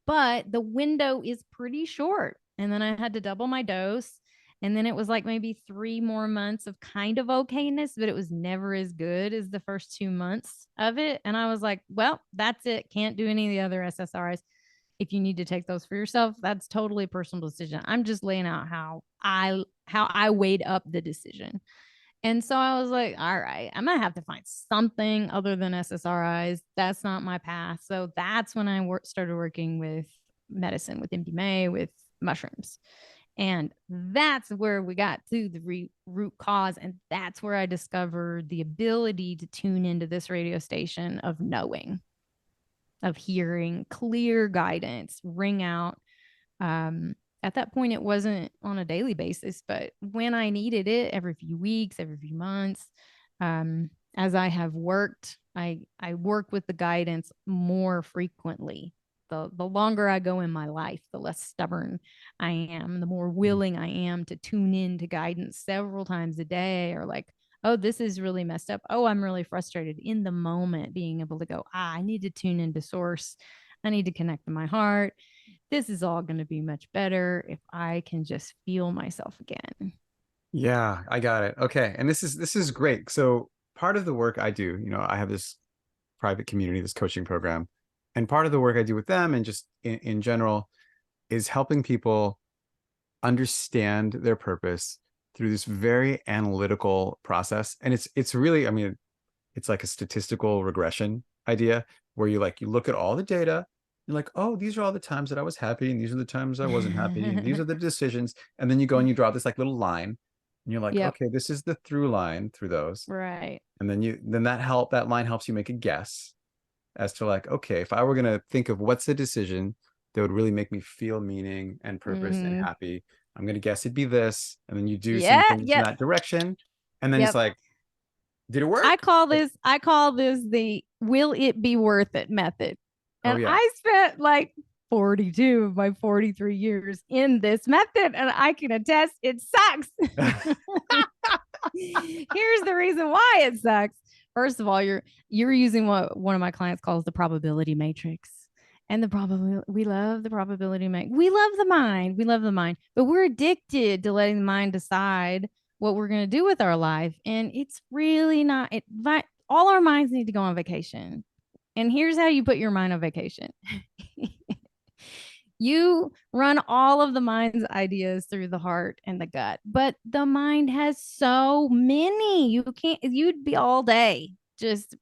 but the window is pretty short. And then I had to double my dose. And then it was like maybe 3 more months of kind of okayness, but it was never as good as the first 2 months of it. And I was like, well, that's it. Can't do any of the other SSRIs. If you need to take those for yourself, that's totally a personal decision. I'm just laying out how I weighed up the decision. And so I was like, all right, I'm gonna have to find something other than SSRIs. That's not my path. So that's when I started working with medicine, with MDMA, with mushrooms. And that's where we got to the root cause. And that's where I discovered the ability to tune into this radio station of knowing, of hearing clear guidance ring out. At that point, it wasn't on a daily basis, but when I needed it, every few weeks, every few months, as I have worked, I work with the guidance more frequently. The longer I go in my life, the less stubborn I am, the more willing I am to tune in to guidance several times a day, or like, oh, this is really messed up. Oh, I'm really frustrated in the moment, being able to go, I need to tune into source. I need to connect to my heart. This is all going to be much better if I can just feel myself again. Yeah, I got it. Okay. And this is great. So part of the work I do, I have this private community, this coaching program, and part of the work I do with them and just in general is helping people understand their purpose through this very analytical process. And it's really, I mean, it's like a statistical regression idea where you look at all the data. You're like, oh, these are all the times that I was happy, and these are the times I wasn't happy, and these are the decisions. And then you go and you draw this like little line, and you're like, Yep. okay, this is the through line through those. Right. And then that line helps you make a guess as to like, okay, if I were gonna think of what's the decision that would really make me feel meaning and purpose and happy, I'm gonna guess it'd be this. And then you do some Yeah. things in Yep. that direction, and then it's Yep. like, did it work? I call this the will it be worth it method. Oh And yeah. I spent like 42 of my 43 years in this method, and I can attest it sucks. Here's the reason why it sucks. First of all, you're using what one of my clients calls the probability matrix. And the probability, we love the probability matrix. We love the mind. We love the mind, but we're addicted to letting the mind decide what we're going to do with our life. And it's really not all our minds need to go on vacation. And here's how you put your mind on vacation. You run all of the mind's ideas through the heart and the gut, but the mind has so many. You'd be all day. Just,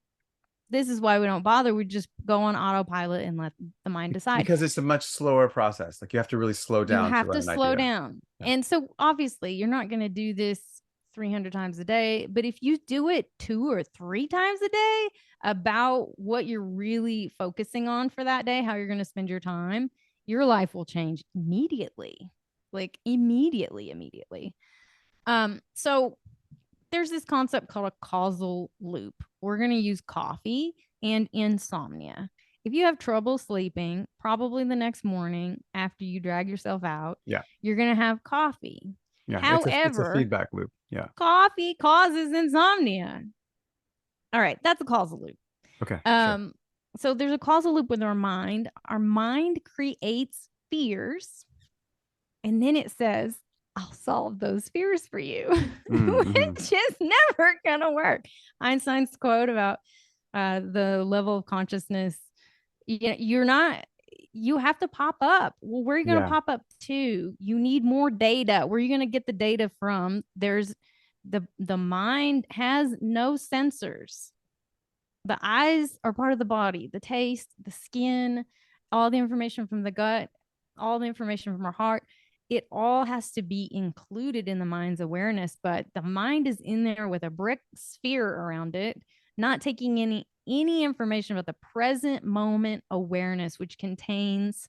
this is why we don't bother. We just go on autopilot and let the mind decide. Because it's a much slower process. Like you have to really slow down to You have run to an slow idea. down. Yeah. And so obviously you're not going to do this 300 times a day. But if you do it 2 or 3 times a day about what you're really focusing on for that day, how you're going to spend your time, your life will change immediately. Like immediately. So there's this concept called a causal loop. We're going to use coffee and insomnia. If you have trouble sleeping, probably the next morning after you drag yourself out, Yeah. you're going to have coffee. Yeah. It's a However, feedback loop. Yeah. coffee causes insomnia. All right, that's a causal loop. Okay. Sure. So there's a causal loop with our mind. Our mind creates fears, and then it says, I'll solve those fears for you, which is never gonna work. Einstein's quote about the level of consciousness, you have to pop up. Well, where are you going to pop up to? You need more data. Where are you going to get the data from? There's the mind has no sensors. The eyes are part of the body, the taste, the skin, all the information from the gut, all the information from our heart. It all has to be included in the mind's awareness, but the mind is in there with a brick sphere around it, not taking any information about the present moment awareness, which contains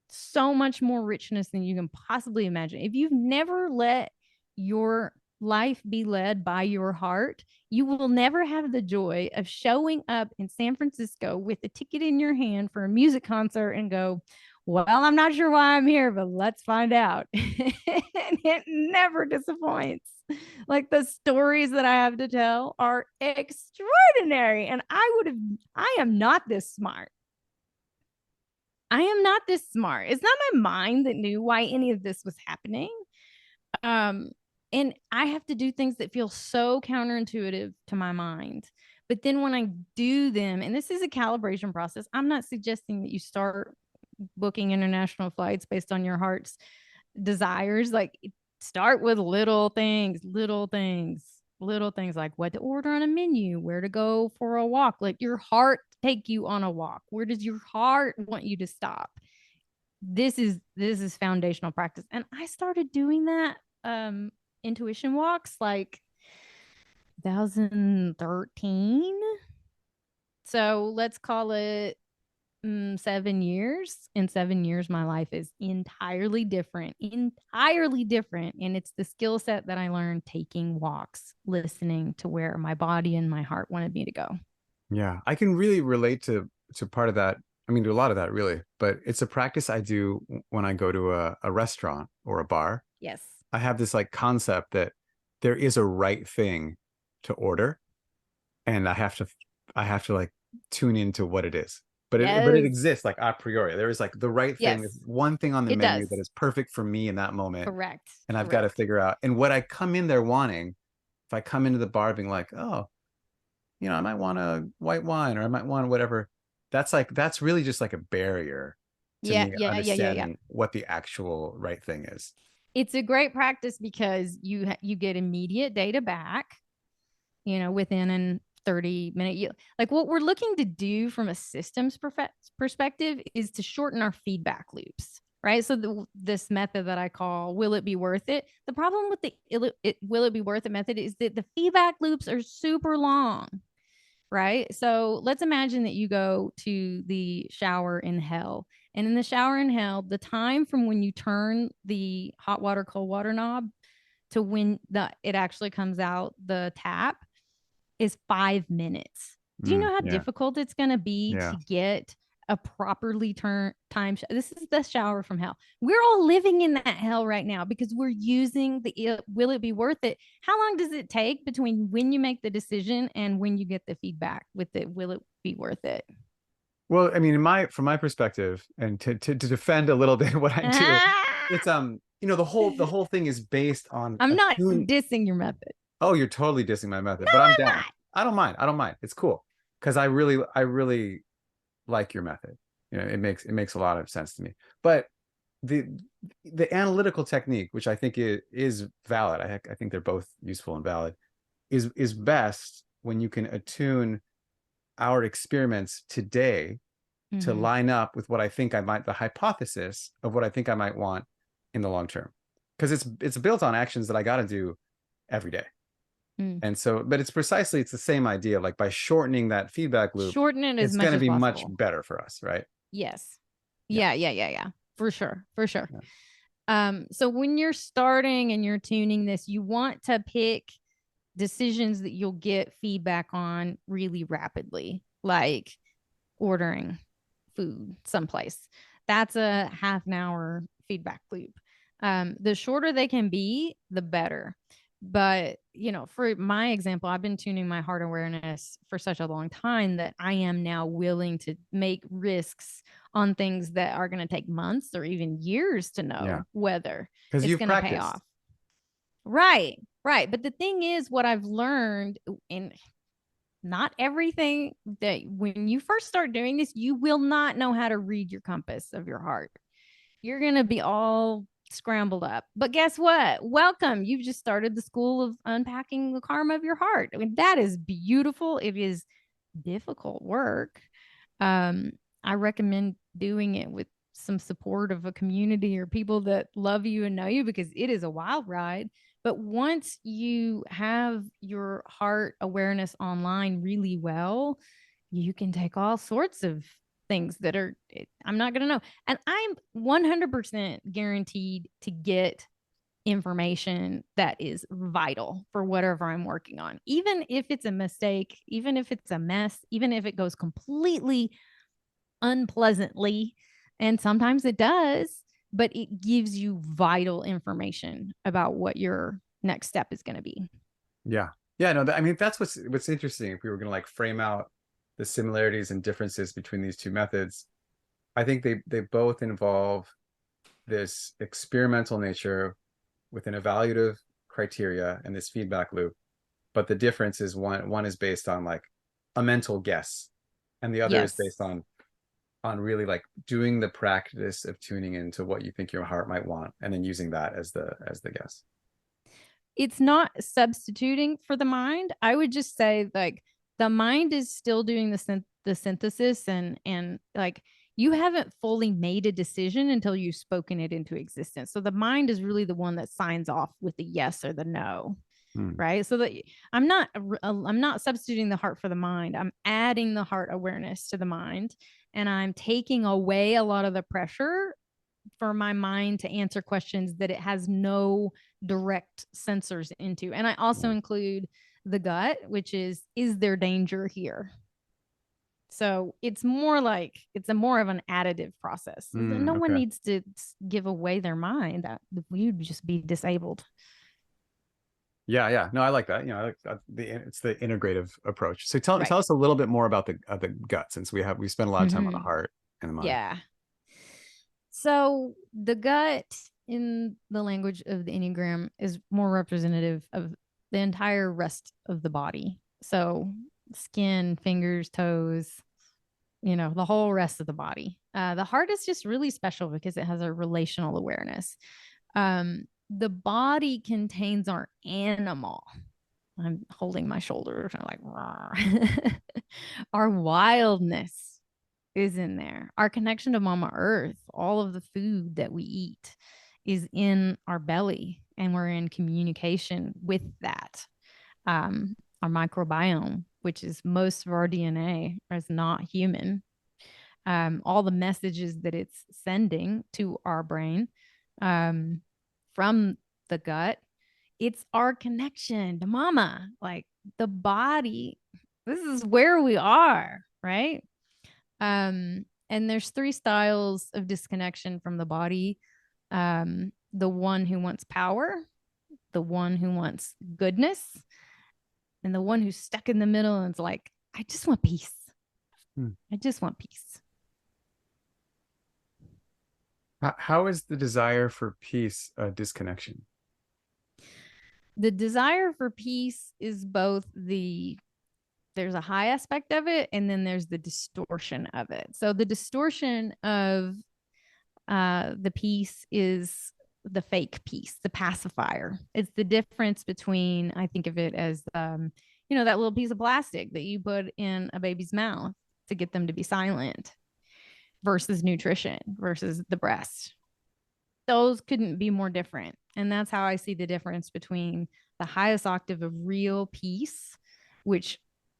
so much more richness than you can possibly imagine. If you've never let your life be led by your heart, you will never have the joy of showing up in San Francisco with a ticket in your hand for a music concert and go, well, I'm not sure why I'm here, but let's find out. And it never disappoints. Like the stories that I have to tell are extraordinary. And I am not this smart. I am not this smart. It's not my mind that knew why any of this was happening. And I have to do things that feel so counterintuitive to my mind. But then when I do them, and this is a calibration process, I'm not suggesting that you start booking international flights based on your heart's desires. Like start with little things like what to order on a menu, where to go for a walk. Let your heart take you on a walk. Where does your heart want you to stop? This is foundational practice. And I started doing that intuition walks like 2013. So let's call it 7 years. In 7 years, my life is entirely different. And it's the skill set that I learned taking walks, listening to where my body and my heart wanted me to go. Yeah, I can really relate to part of that. I mean, to a lot of that, really. But it's a practice I do when I go to a restaurant or a bar. Yes. I have this like concept that there is a right thing to order, and I have to like tune into what it is. But it exists like a priori. There is like the right thing. There's one thing on the menu that is perfect for me in that moment. Correct. And I've got to figure out. And what I come in there wanting, if I come into the bar being like, oh, I might want a white wine, or I might want whatever. That's really just like a barrier to me understanding what the actual right thing is. It's a great practice because you get immediate data back, within an 30-minute. Like what we're looking to do from a systems perspective is to shorten our feedback loops, right? So this method that I call will it be worth it? The problem with the will it be worth it method is that the feedback loops are super long, right? So let's imagine that you go to the shower in hell. And in the shower in hell, the time from when you turn the hot water, cold water knob to when it actually comes out the tap is 5 minutes. Do you know how difficult it's going to be to get a properly time? This is the shower from hell. We're all living in that hell right now because we're using the will it be worth it? How long does it take between when you make the decision and when you get the feedback with it? Will it be worth it? Well, I mean, from my perspective, and to defend a little bit what I do, it's the whole thing is based on. I'm not dissing your method. Oh, you're totally dissing my method, no, but I'm down. Not. I don't mind. It's cool because I really like your method. It makes a lot of sense to me. But the analytical technique, which I think is valid, I think they're both useful and valid, is best when you can attune our experiments today to line up with what I think the hypothesis of what I think I might want in the long term, because it's built on actions that I got to do every day. Mm. And so, but it's the same idea. Like by shortening that feedback loop, Shorten it as it's much going to as be much possible. better for us, right? Yes. Yeah. Yeah. For sure. For sure. Yeah. So when you're starting and you're tuning this, you want to pick decisions that you'll get feedback on really rapidly, like ordering food someplace. That's a half an hour feedback loop. The shorter they can be, the better. But, for my example, I've been tuning my heart awareness for such a long time that I am now willing to make risks on things that are going to take months or even years to Yeah. know whether Because it's you've going to pay practiced. off. Right. Right. But the thing is, what I've learned, and not everything, that when you first start doing this, you will not know how to read your compass of your heart. You're going to be all scrambled up. But guess what? Welcome. You've just started the school of unpacking the karma of your heart. I mean, that is beautiful. It is difficult work. Um, I recommend doing it with some support of a community or people that love you and know you, because it is a wild ride. But once you have your heart awareness online really well, you can take all sorts of things that are, I'm not going to know. And I'm 100% guaranteed to get information that is vital for whatever I'm working on. Even if it's a mistake, even if it's a mess, even if it goes completely unpleasantly, and sometimes it does, but it gives you vital information about what your next step is going to be. Yeah. Yeah. No, I mean, that's what's interesting. If we were going to like frame out the similarities and differences between these two methods, I think they both involve this experimental nature with an evaluative criteria and this feedback loop. But the difference is one is based on like a mental guess, and the other is Yes. based on really like doing the practice of tuning into what you think your heart might want, and then using that as the guess. It's not substituting for the mind. I would just say, like, the mind is still doing the synthesis, and like, you haven't fully made a decision until you've spoken it into existence. So the mind is really the one that signs off with the yes or the no. Hmm. Right. So that I'm not substituting the heart for the mind. I'm adding the heart awareness to the mind, and I'm taking away a lot of the pressure for my mind to answer questions that it has no direct sensors into. And I also include the gut, which is there danger here? So it's more like it's a more of an additive process. No one Okay. needs to give away their mind. That you'd just be disabled. Yeah, yeah. No, I like that. I like that. It's the integrative approach. So tell Right. us a little bit more about the gut, since we spend a lot of time on the Mm-hmm. heart and the mind. Yeah. So the gut, in the language of the Enneagram, is more representative of the entire rest of the body. So skin, fingers, toes, the whole rest of the body. The heart is just really special because it has a relational awareness. The body contains our animal. I'm holding my shoulders. I'm like, our wildness is in there. Our connection to Mama Earth, all of the food that we eat is in our belly, and we're in communication with that. Our microbiome, which is most of our DNA, is not human. All the messages that it's sending to our brain from the gut, it's our connection to Mama. Like, the body, this is where we are, right? And there's three styles of disconnection from the body. The one who wants power, the one who wants goodness, and the one who's stuck in the middle and it's like, I just want peace. Hmm. I just want peace. How is the desire for peace a disconnection? The desire for peace is both there's a high aspect of it, and then there's the distortion of it. So the distortion of the peace is the fake peace, the pacifier. It's the difference between, I think of it as, that little piece of plastic that you put in a baby's mouth to get them to be silent, versus nutrition, versus the breast. Those couldn't be more different. And that's how I see the difference between the highest octave of real peace, which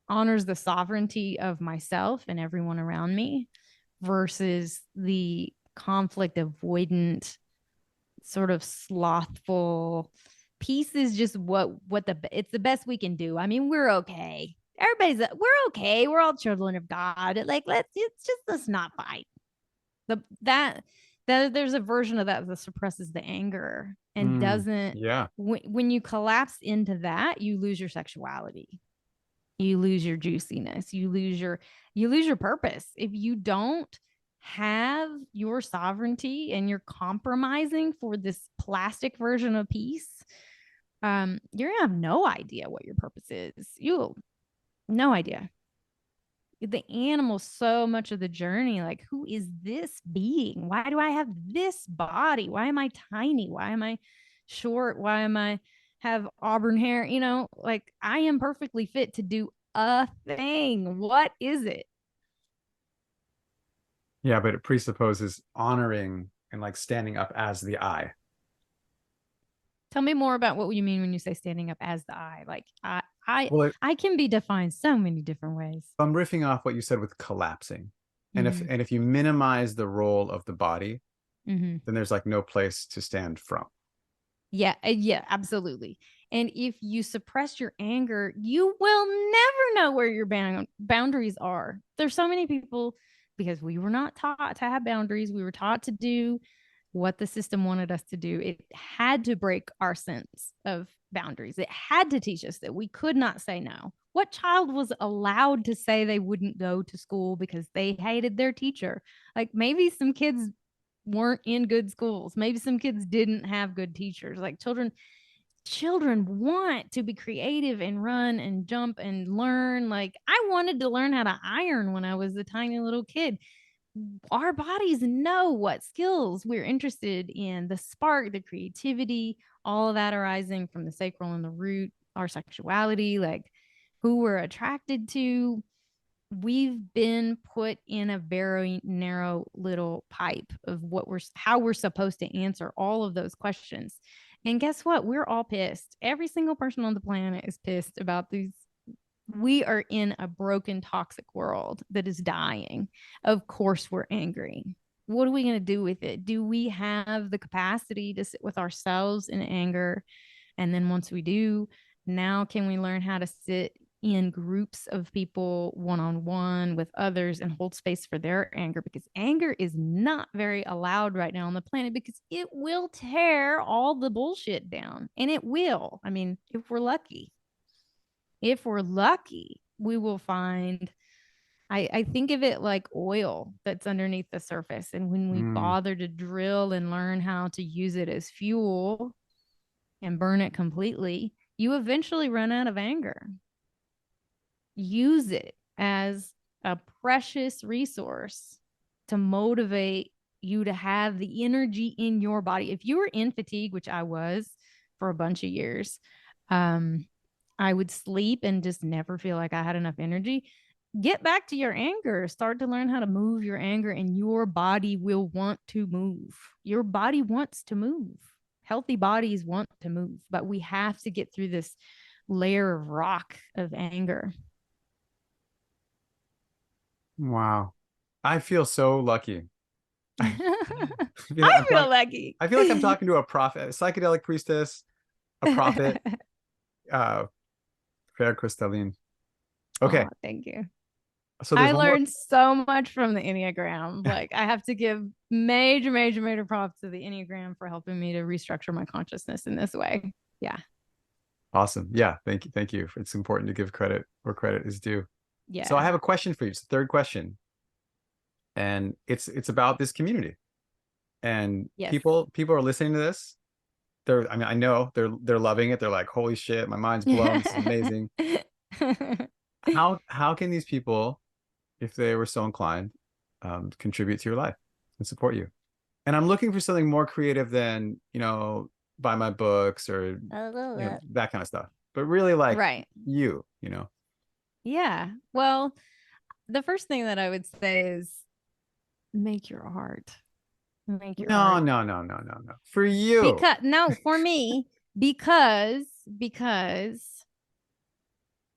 honors the sovereignty of myself and everyone around me, versus the conflict avoidant, sort of slothful. Peace is just it's the best we can do. I mean, we're okay. We're okay. We're all children of God. Like, let's not fight. That there's a version of that suppresses the anger and doesn't. Yeah. When you collapse into that, you lose your sexuality, you lose your juiciness, you lose your purpose. If you don't have your sovereignty and you're compromising for this plastic version of peace, you're gonna have no idea what your purpose is. You'll no idea. The animal so much of the journey, like, who is this being? Why do I have this body? Why am I tiny? Why am I short? Why am I have auburn hair? Like, I am perfectly fit to do a thing. What is it? Yeah, but it presupposes honoring and like standing up as the I. Tell me more about what you mean when you say standing up as the I. Like, I Well, I can be defined so many different ways. I'm riffing off what you said with collapsing. And if Mm-hmm. and if you minimize the role of the body, Mm-hmm. then there's like no place to stand from. Yeah, yeah, absolutely. And if you suppress your anger, you will never know where your boundaries are. There's so many people, because we were not taught to have boundaries. We were taught to do what the system wanted us to do. It had to break our sense of boundaries. It had to teach us that we could not say no. What child was allowed to say they wouldn't go to school because they hated their teacher? Like, maybe some kids weren't in good schools. Maybe some kids didn't have good teachers. Like, children want to be creative and run and jump and learn. Like, I wanted to learn how to iron when I was a tiny little kid. Our bodies know what skills we're interested in, the spark, the creativity, all of that arising from the sacral and the root, our sexuality, like who we're attracted to. We've been put in a very narrow little pipe of how we're supposed to answer all of those questions. And guess what? We're all pissed. Every single person on the planet is pissed about these. We are in a broken, toxic world that is dying. Of course, we're angry. What are we going to do with it? Do we have the capacity to sit with ourselves in anger? And then once we do, now can we learn how to sit in groups of people one on one with others and hold space for their anger? Because anger is not very allowed right now on the planet, because it will tear all the bullshit down. And it will. I mean, if we're lucky. If we're lucky, we will find. I think of it like oil that's underneath the surface. And when we Mm. bother to drill and learn how to use it as fuel and burn it completely, you eventually run out of anger. Use it as a precious resource to motivate you to have the energy in your body. If you were in fatigue, which I was for a bunch of years, I would sleep and just never feel like I had enough energy. Get back to your anger. Start to learn how to move your anger, and your body will want to move. Your body wants to move. Healthy bodies want to move, but we have to get through this layer of rock of anger. Wow. I feel so lucky. I feel like I feel lucky. I feel like I'm talking to a prophet, a psychedelic priestess, a prophet, uh, fair crystalline. Okay. Oh, thank you. So there's I one more. learned so much from the Enneagram. Like, I have to give major, major, major props to the Enneagram for helping me to restructure my consciousness in this way. Yeah. Awesome. Yeah. Thank you. Thank you. It's important to give credit where credit is due. So I Yeah. have a question for you. It's the third question. And it's about this community. And Yes. people are listening to this. I mean, I know they're loving it. They're like, holy shit, my mind's blown. This is amazing. How can these people, if they were so inclined, contribute to your life and support you? And I'm looking for something more creative than, buy my books or that kind of stuff. But really like Right. you. Yeah. Well, the first thing that I would say is make your art. Make your No, art. no, no, no, no, no. For you. Because, no, for me, because because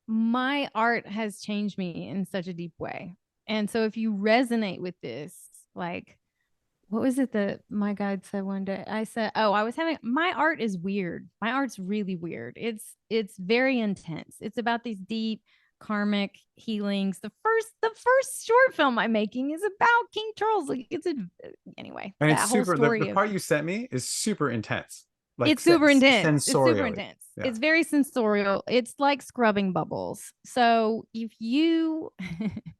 my art has changed me in such a deep way. And so if you resonate with this, like, what was it that my guide said one day? I said, "Oh, I was having my art is weird. My art's really weird. It's very intense. It's about these deep karmic healings. The first short film I'm making is about King Charles. Like it's a anyway, And it's that whole super, the story of part you sent me is super intense, like it's super intense. It's super sensorially. intense. Yeah. It's very sensorial. It's like scrubbing bubbles. So if you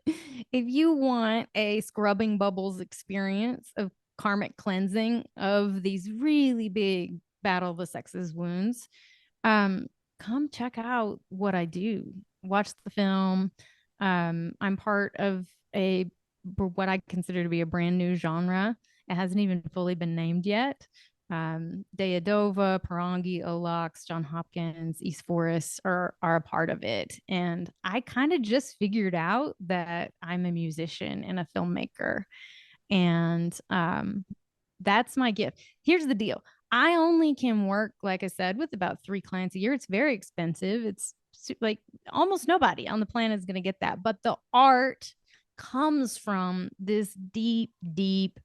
if you want a scrubbing bubbles experience of karmic cleansing of these really big battle of the sexes wounds, um, come check out what I do. Watch the film. I'm part of a what I consider to be a brand new genre. It hasn't even fully been named yet. Deadova, Parangi, Olax, John Hopkins, East Forest are a part of it. And I kind of just figured out that I'm a musician and a filmmaker. And that's my gift. Here's the deal. I only can work, like I said, with about 3 clients a year. It's very expensive. It's like almost nobody on the planet is going to get that. But the art comes from this deep, deep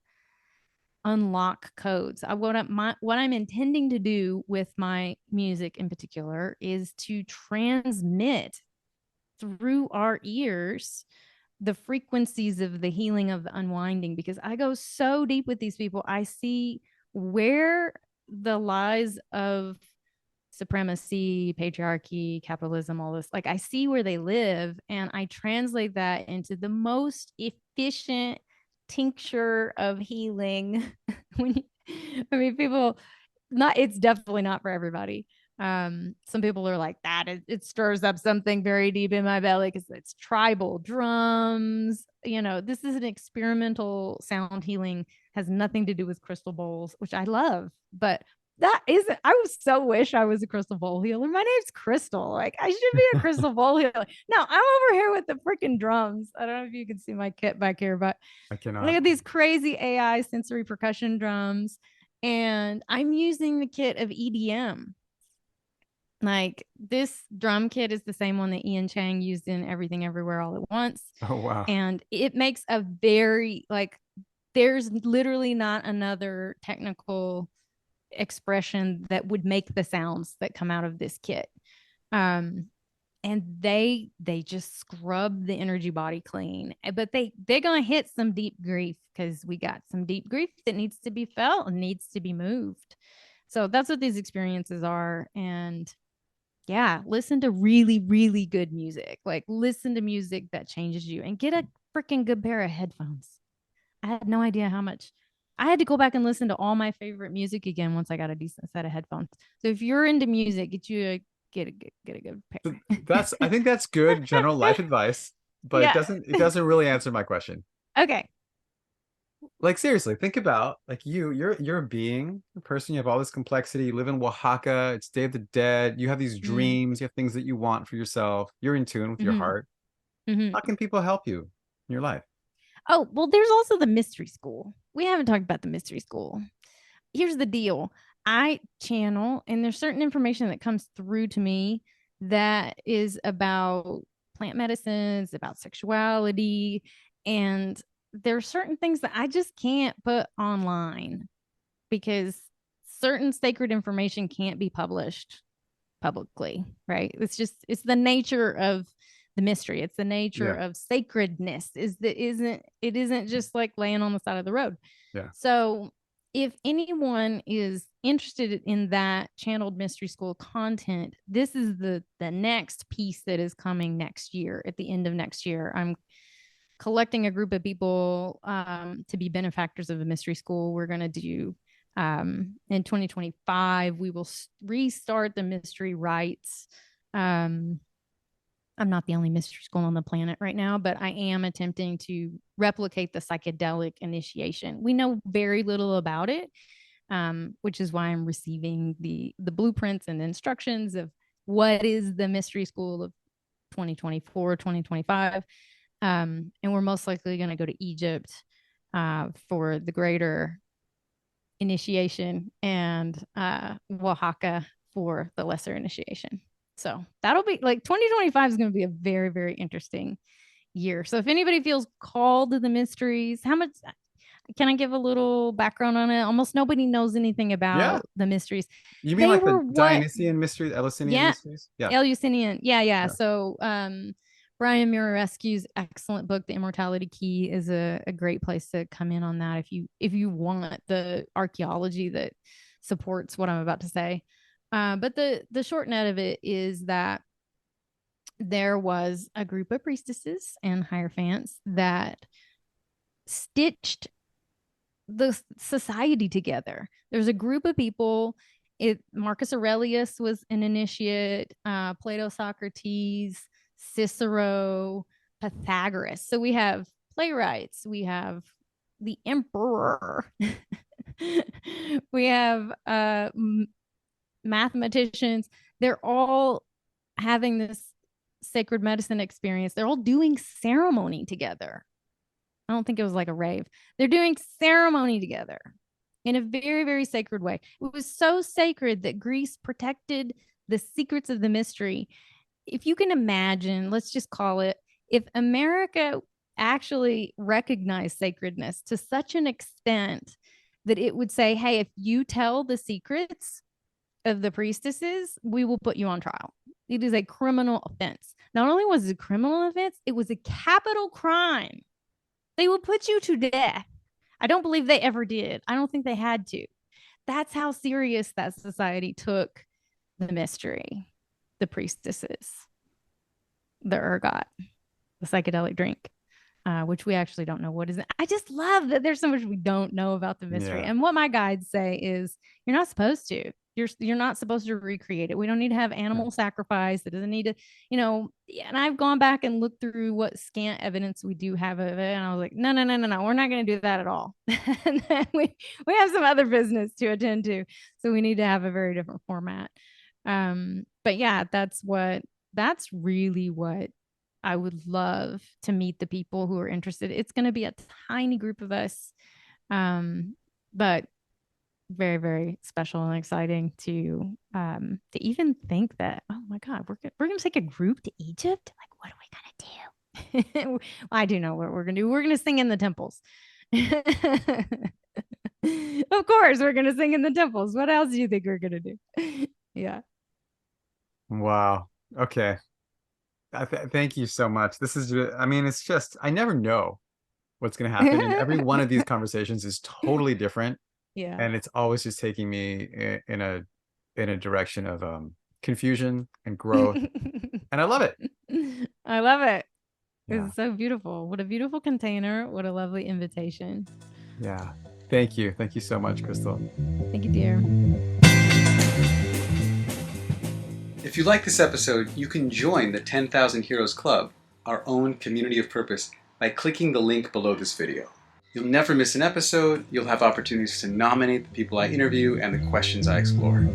unlock codes. What I'm intending to do with my music in particular is to transmit through our ears the frequencies of the healing of the unwinding, because I go so deep with these people. I see where the lies of supremacy, patriarchy, capitalism, all this, like I see where they live and I translate that into the most efficient tincture of healing. when I mean, people, not, it's definitely not for everybody. Some people are like that it stirs up something very deep in my belly because it's tribal drums. This is an experimental sound healing, has nothing to do with crystal bowls, which I love. But that isn't, I was so wish I was a crystal bowl healer. My name's Crystal. Like I should be a crystal bowl healer. No, I'm over here with the freaking drums. I don't know if you can see my kit back here, but I look cannot. at these crazy AI sensory percussion drums. And I'm using the kit of EDM. Like this drum kit is the same one that Ian Chang used in Everything Everywhere All at Once. Oh, wow. And it makes a very, like, there's literally not another technical expression that would make the sounds that come out of this kit. Um, and they just scrub the energy body clean, but they're gonna hit some deep grief because we got some deep grief that needs to be felt and needs to be moved. So that's what these experiences are. And yeah, listen to really, really good music. Like listen to music that changes you and get a freaking good pair of headphones. I had no idea how much. I had to go back and listen to all my favorite music again once I got a decent set of headphones. So if you're into music, get a good So pair. I think that's good general life advice, but Yeah. it doesn't really answer my question. Okay. Like seriously, think about like you're a being, a person, you have all this complexity, you live in Oaxaca, it's Day of the Dead, you have these Mm, dreams, you have things that you want for yourself, you're in tune with your hmm heart. hmm How can people help you in your life? Oh, well, there's also the mystery school. We haven't talked about the mystery school. Here's the deal. I channel, and there's certain information that comes through to me that is about plant medicines, about sexuality, and there are certain things that I just can't put online because certain sacred information can't be published publicly, right? It's the nature of the mystery. It's the nature Yeah, of sacredness. Isn't just like laying on the side of the road. yeah. So if anyone is interested in that channeled mystery school content, this is the next piece that is coming next year. At the end of next year, I'm collecting a group of people to be benefactors of the mystery school. We're going to do in 2025, we will restart the mystery rites. I'm not the only mystery school on the planet right now, but I am attempting to replicate the psychedelic initiation. We know very little about it, which is why I'm receiving the blueprints and the instructions of what is the mystery school of 2024, 2025. And we're most likely going to go to Egypt for the greater initiation and Oaxaca for the lesser initiation. So that'll be like 2025 is going to be a very, very interesting year. So if anybody feels called to the mysteries, how much can I give a little background on it? Almost nobody knows anything Yeah. about the mysteries. You mean They like the were what? Dionysian mysteries, Eleusinian Yeah, mysteries? Yeah. Eleusinian. Yeah, yeah. Yeah. So Brian Murarescu's excellent book, The Immortality Key, is a great place to come in on that if you want the archaeology that supports what I'm about to say. But the short net of it is that there was a group of priestesses and hierophants that stitched the society together. There's a group of people. Marcus Aurelius was an initiate, Plato, Socrates, Cicero, Pythagoras. So we have playwrights, we have the emperor, we have mathematicians. They're all having this sacred medicine experience. They're all doing ceremony together. I don't think it was like a rave. They're doing ceremony together in a very, very sacred way. It was so sacred that Greece protected the secrets of the mystery. If you can imagine, let's just call it, if America actually recognized sacredness to such an extent that it would say, hey, if you tell the secrets of the priestesses, we will put you on trial. It is a criminal offense. Not only was it a criminal offense, it was a capital crime. They will put you to death. I don't believe they ever did. I don't think they had to. That's how serious that society took the mystery, the priestesses, the ergot, the psychedelic drink, which we actually don't know what is it. I just love that there's so much we don't know about the mystery. Yeah. And what my guides say is you're not supposed to. You're not supposed to recreate it. We don't need to have animal sacrifice. It doesn't need to, and I've gone back and looked through what scant evidence we do have of it. And I was like, no, we're not going to do that at all. And then we have some other business to attend to. So we need to have a very different format. But yeah, that's really what I would love to meet the people who are interested. It's going to be a tiny group of us. But very, very special and exciting to even think that, oh my God, we're gonna take a group to Egypt. Like, what are we gonna do? I do know what we're gonna do. We're gonna sing in the temples. Of course, we're gonna sing in the temples. What else do you think we're gonna do? Yeah. Wow. Okay. Thank you so much. This is, I mean, it's just, I never know what's going to happen. And every one of these conversations is totally different. Yeah. And it's always just taking me in a direction of confusion and growth. And I love it. I love it. Yeah. It's so beautiful. What a beautiful container. What a lovely invitation. Yeah. Thank you. Thank you so much, Crystal. Thank you, dear. If you like this episode, you can join the 10,000 Heroes Club, our own community of purpose, by clicking the link below this video. You'll never miss an episode. You'll have opportunities to nominate the people I interview and the questions I explore.